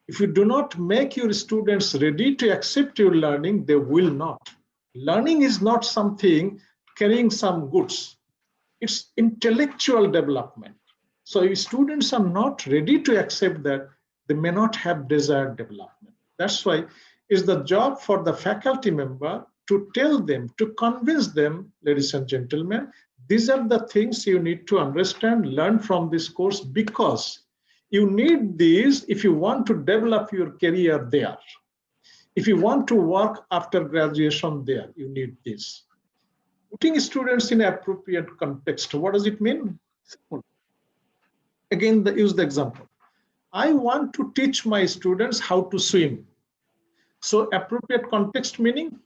if you do not make your students ready to accept your learning, they will not. Learning is not something carrying some goods. It's intellectual development. So if students are not ready to accept that, they may not have desired development. That's why it's the job for the faculty member to tell them, to convince them, ladies and gentlemen, these are the things you need to understand, learn from this course, because you need these if you want to develop your career there. If you want to work after graduation there, you need this. Putting students in appropriate context, what does it mean? Again, use the example. I want to teach my students how to swim. So appropriate context meaning,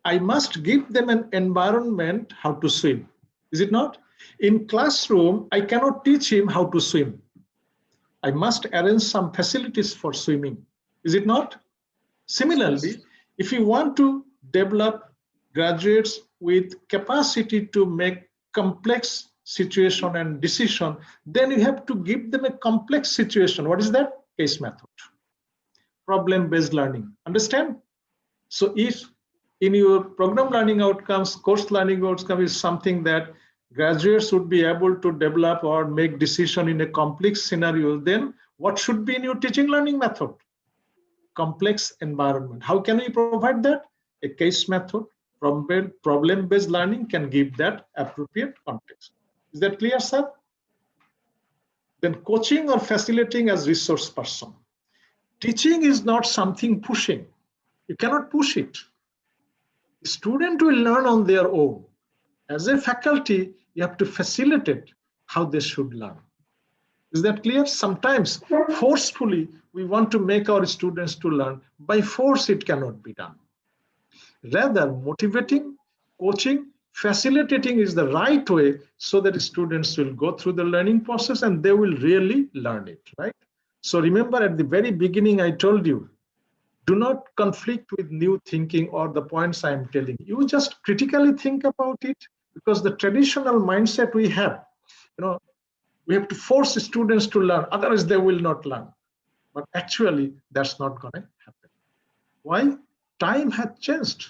I must give them an environment how to swim. Is it not? In classroom, I cannot teach him how to swim. I must arrange some facilities for swimming. Is it not? Similarly, if you want to develop graduates with capacity to make complex situation and decision, then you have to give them a complex situation. What is that? Case method. Problem-based learning. Understand? So if in your program learning outcomes, course learning outcome is something that graduates would be able to develop or make decision in a complex scenario, then what should be in your teaching learning method? Complex environment. How can we provide that? A case method, problem-based learning can give that appropriate context. Is that clear, sir? Then coaching or facilitating as resource person. Teaching is not something pushing. You cannot push it. The student will learn on their own. As a faculty, you have to facilitate how they should learn. Is that clear? Sometimes forcefully, we want to make our students to learn. By force, it cannot be done. Rather, motivating, coaching, facilitating is the right way so that students will go through the learning process and they will really learn it, right? So remember at the very beginning, I told you, do not conflict with new thinking or the points I'm telling you. You just critically think about it, because the traditional mindset we have, we have to force students to learn, otherwise they will not learn. But actually, that's not going to happen. Why? Time has changed.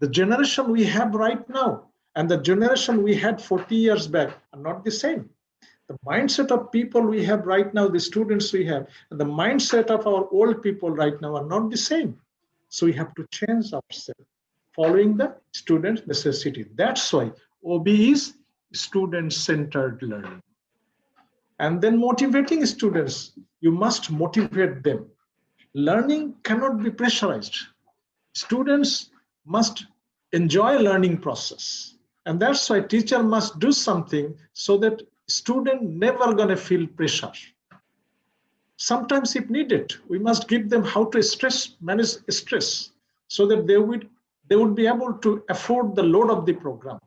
The generation we have right now and the generation we had 40 years back are not the same. The mindset of people we have right now, the students we have, and the mindset of our old people right now are not the same. So we have to change ourselves, following the student necessity. That's why OBE is student-centered learning. And then motivating students, you must motivate them. Learning cannot be pressurized. Students must enjoy learning process. And that's why teacher must do something so that student never gonna feel pressure. Sometimes if needed, we must give them how to manage stress so that they would be able to afford the load of the program.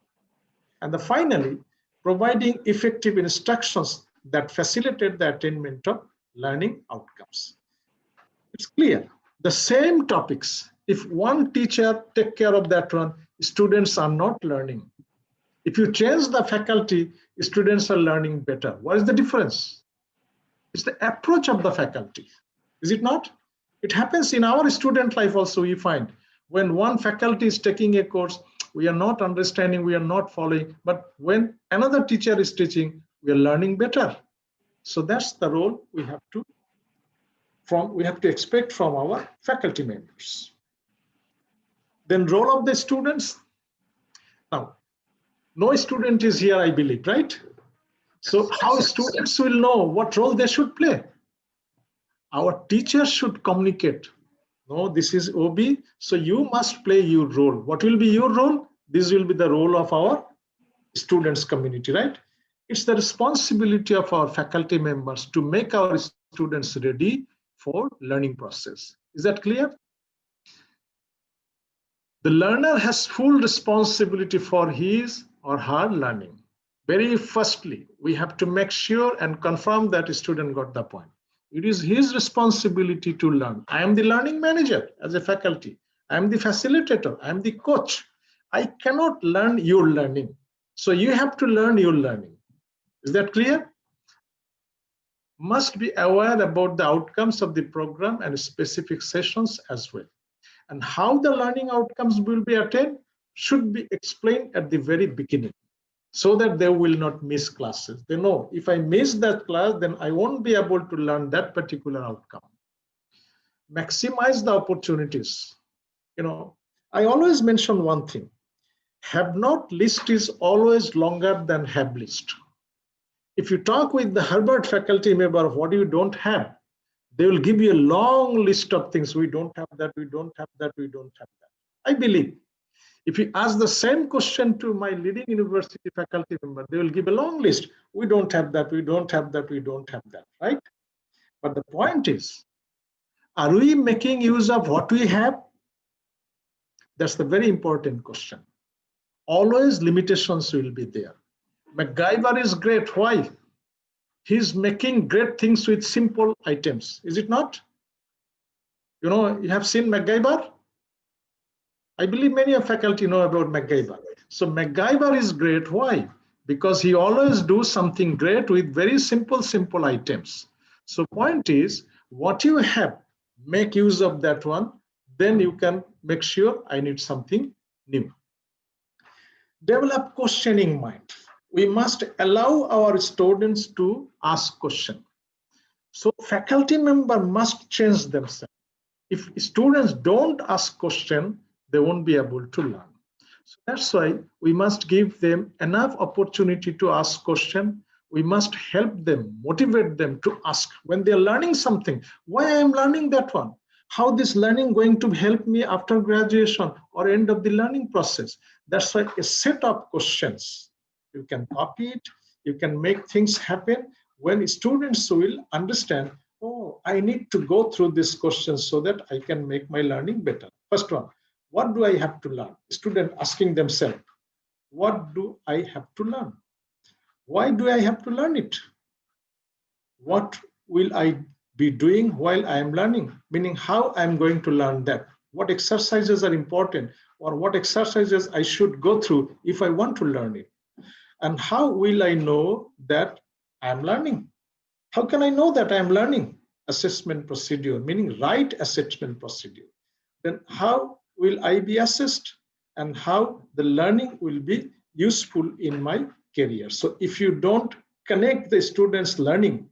And finally, providing effective instructions that facilitate the attainment of learning outcomes. It's clear, the same topics, if one teacher take care of that one, students are not learning. If you change the faculty, students are learning better. What is the difference? It's the approach of the faculty, is it not? It happens in our student life also. We find when one faculty is taking a course, we are not understanding, we are not following, but when another teacher is teaching, we are learning better. So that's the role we have to expect from our faculty members. Then role of the students. Now, no student is here, I believe, right? So how students will know what role they should play? Our teachers should communicate. No, this is OBE, so you must play your role. What will be your role? This will be the role of our students community, right? It's the responsibility of our faculty members to make our students ready for learning process. Is that clear? The learner has full responsibility for his or her learning. Very firstly, we have to make sure and confirm that a student got the point. It is his responsibility to learn. I am the learning manager as a faculty. I am the facilitator. I am the coach. I cannot learn your learning. So you have to learn your learning. Is that clear? Must be aware about the outcomes of the program and specific sessions as well. And how the learning outcomes will be attained should be explained at the very beginning, so that they will not miss classes. They know if I miss that class, then I won't be able to learn that particular outcome. Maximize the opportunities. You know, I always mention one thing. Have not list is always longer than have list. If you talk with the Harvard faculty member of what you don't have, they will give you a long list of things. We don't have that, we don't have that, we don't have that. I believe if you ask the same question to my leading university faculty member, they will give a long list. We don't have that, we don't have that, we don't have that, right? But the point is, are we making use of what we have? That's the very important question. Always limitations will be there. MacGyver is great. Why? He's making great things with simple items. Is it not? You know, you have seen MacGyver? I believe many of faculty know about MacGyver. So MacGyver is great. Why? Because he always do something great with very simple items. So point is, what you have, make use of that one. Then you can make sure I need something new. Develop questioning mind. We must allow our students to ask questions. So faculty member must change themselves. If students don't ask questions, they won't be able to learn. So that's why we must give them enough opportunity to ask questions. We must help them, motivate them to ask when they're learning something. Why I am learning that one? How this learning going to help me after graduation or end of the learning process? That's why a set of questions. You can copy it, you can make things happen when students will understand, oh, I need to go through these questions so that I can make my learning better. First one, what do I have to learn? Student asking themselves, what do I have to learn? Why do I have to learn it? What will I be doing while I am learning? Meaning how I'm going to learn that. What exercises are important or what exercises I should go through if I want to learn it. And how will I know that I'm learning? How can I know that I'm learning? Assessment procedure, meaning right assessment procedure. Then how will I be assessed? and how the learning will be useful in my career. So if you don't connect the students' learning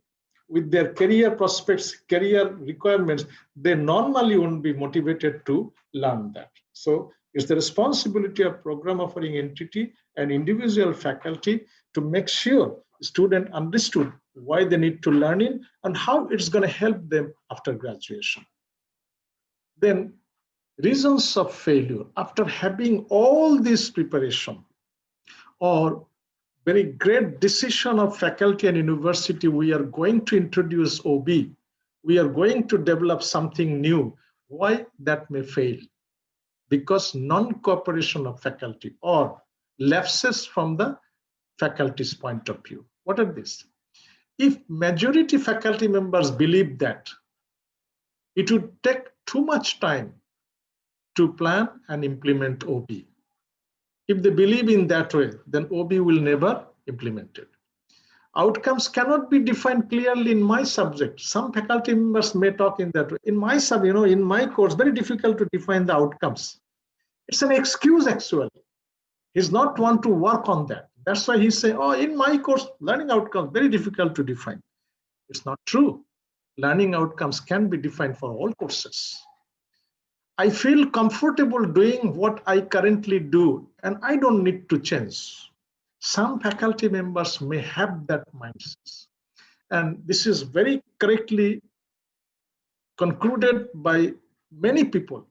with their career prospects, career requirements, they normally won't be motivated to learn that. So it's the responsibility of program offering entity and individual faculty to make sure student understood why they need to learn it and how it's going to help them after graduation. Then reasons of failure after having all this preparation or very great decision of faculty and university, we are going to introduce OBE, we are going to develop something new. Why that may fail? Because non-cooperation of faculty or lapses from the faculty's point of view. What are these? If majority faculty members believe that it would take too much time to plan and implement OBE, if they believe in that way, then OBE will never implement it. Outcomes cannot be defined clearly in my subject. Some faculty members may talk in that way. In my in my course, very difficult to define the outcomes. It's an excuse actually. He's not want to work on that. That's why he's saying, oh, in my course, learning outcomes, very difficult to define. It's not true. Learning outcomes can be defined for all courses. I feel comfortable doing what I currently do, and I don't need to change. Some faculty members may have that mindset. And this is very correctly concluded by many people.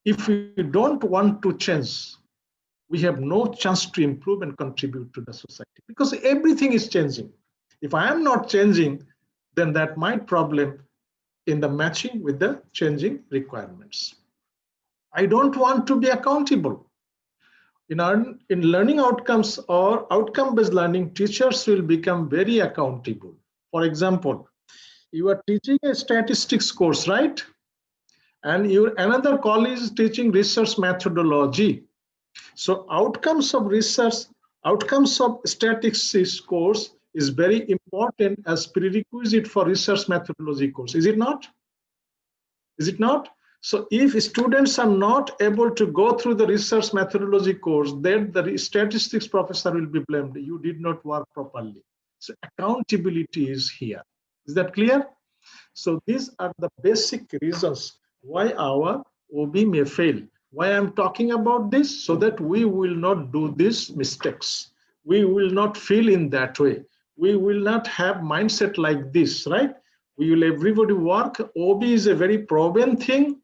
If we don't want to change, we have no chance to improve and contribute to the society because everything is changing. If I am not changing, then that might problem in the matching with the changing requirements. I don't want to be accountable. In learning outcomes or outcome-based learning, teachers will become very accountable. For example, you are teaching a statistics course, right? And another college is teaching research methodology. So outcomes of research, outcomes of statistics course is very important as prerequisite for research methodology course. Is it not? Is it not? So if students are not able to go through the research methodology course, then the statistics professor will be blamed. You did not work properly. So accountability is here. Is that clear? So these are the basic reasons why our OBE may fail. Why I'm talking about this? So that we will not do these mistakes. We will not feel in that way. We will not have mindset like this, right? We will everybody work. OBE is a very proven thing.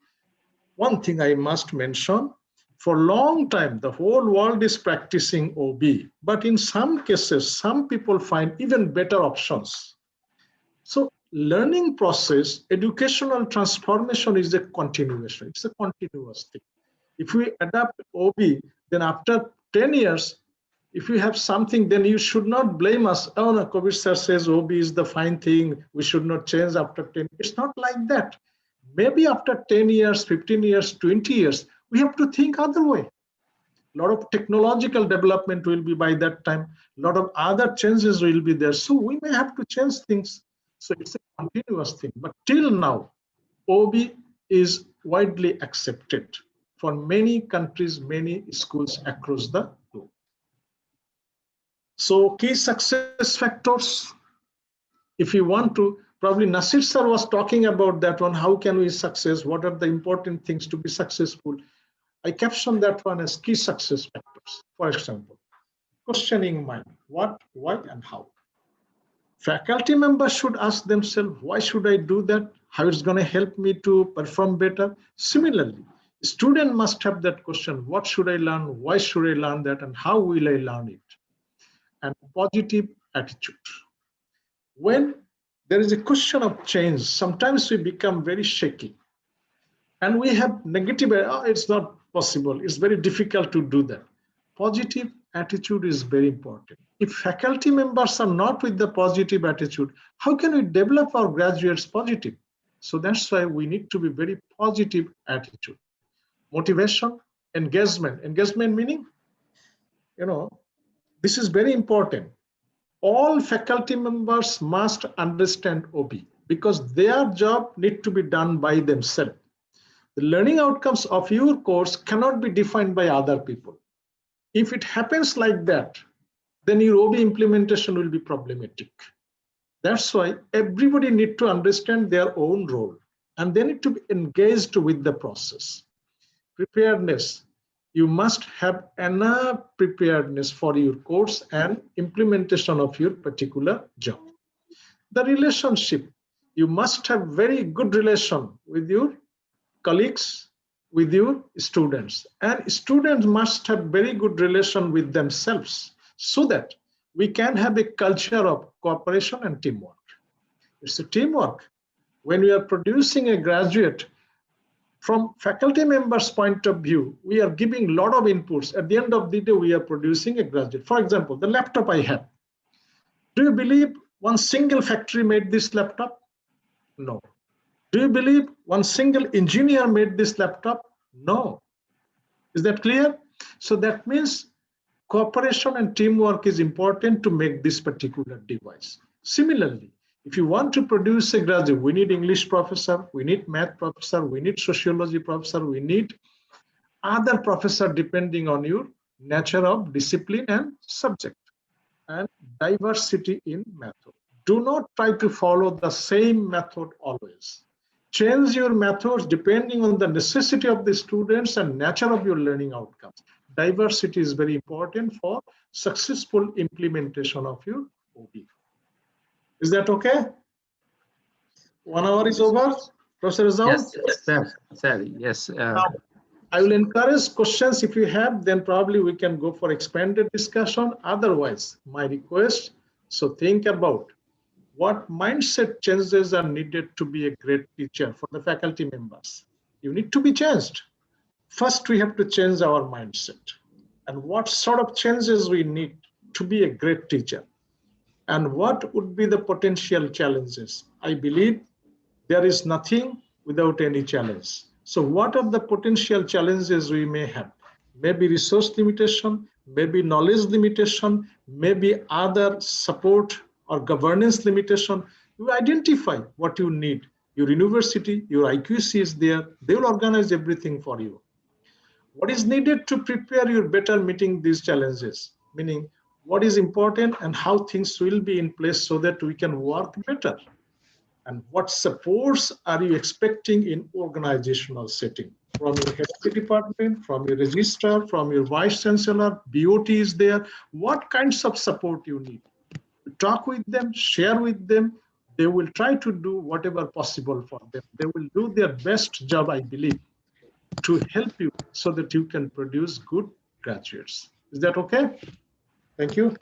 One thing I must mention, for a long time, the whole world is practicing OBE, but in some cases, some people find even better options. So learning process, educational transformation is a continuation. It's a continuous thing. If we adapt OBE, then after 10 years, if you have something, then you should not blame us. Oh, no, Kabir sir says OBE is the fine thing. We should not change after 10. It's not like that. Maybe after 10 years, 15 years, 20 years, we have to think other way. A lot of technological development will be by that time. A lot of other changes will be there. So we may have to change things. So it's a continuous thing. But till now, OBE is widely accepted for many countries, many schools across the globe. So key success factors, if you want to, probably Nasir sir was talking about that one. How can we success? What are the important things to be successful? I captioned that one as key success factors. For example, questioning mind, what, why, and how. Faculty members should ask themselves, why should I do that? How it's going to help me to perform better? Similarly, student must have that question, what should I learn? Why should I learn that? And how will I learn it? And positive attitude. When there is a question of change, sometimes we become very shaky. And we have negative, oh, it's not possible. It's very difficult to do that. Positive attitude is very important. If faculty members are not with the positive attitude, how can we develop our graduates positive? So that's why we need to be very positive attitude. Motivation, engagement. Engagement meaning, this is very important. All faculty members must understand OBE because their job need to be done by themselves. The learning outcomes of your course cannot be defined by other people. If it happens like that, then your OBE implementation will be problematic. That's why everybody need to understand their own role and they need to be engaged with the process. Preparedness. You must have enough preparedness for your course and implementation of your particular job. The relationship. You must have very good relation with your colleagues, with your students, and students must have very good relation with themselves so that we can have a culture of cooperation and teamwork. It's a teamwork. When we are producing a graduate, from faculty members' point of view, we are giving a lot of inputs. At the end of the day, we are producing a graduate. For example, the laptop I have. Do you believe one single factory made this laptop? No. Do you believe one single engineer made this laptop? No. Is that clear? So that means cooperation and teamwork is important to make this particular device. Similarly, if you want to produce a graduate, we need English professor, we need math professor, we need sociology professor, we need other professor depending on your nature of discipline and subject, and diversity in method. Do not try to follow the same method always. Change your methods depending on the necessity of the students and nature of your learning outcomes. Diversity is very important for successful implementation of your OBE. Is that okay? 1 hour is over, Professor Rezaul? Yes, sir, yes. Now, I will encourage questions if you have, then probably we can go for expanded discussion. Otherwise, my request, so think about what mindset changes are needed to be a great teacher for the faculty members. You need to be changed. First, we have to change our mindset. And what sort of changes we need to be a great teacher? And what would be the potential challenges? I believe there is nothing without any challenge. So what are the potential challenges we may have? Maybe resource limitation, maybe knowledge limitation, maybe other support or governance limitation. You identify what you need. Your university, your IQAC is there. They will organize everything for you. What is needed to prepare you better meeting these challenges? Meaning, what is important and how things will be in place so that we can work better. And what supports are you expecting in organizational setting? From your head of the department, from your registrar, from your vice chancellor, BOT is there. What kinds of support you need? Talk with them, share with them. They will try to do whatever possible for them. They will do their best job, I believe, to help you so that you can produce good graduates. Is that okay? Thank you.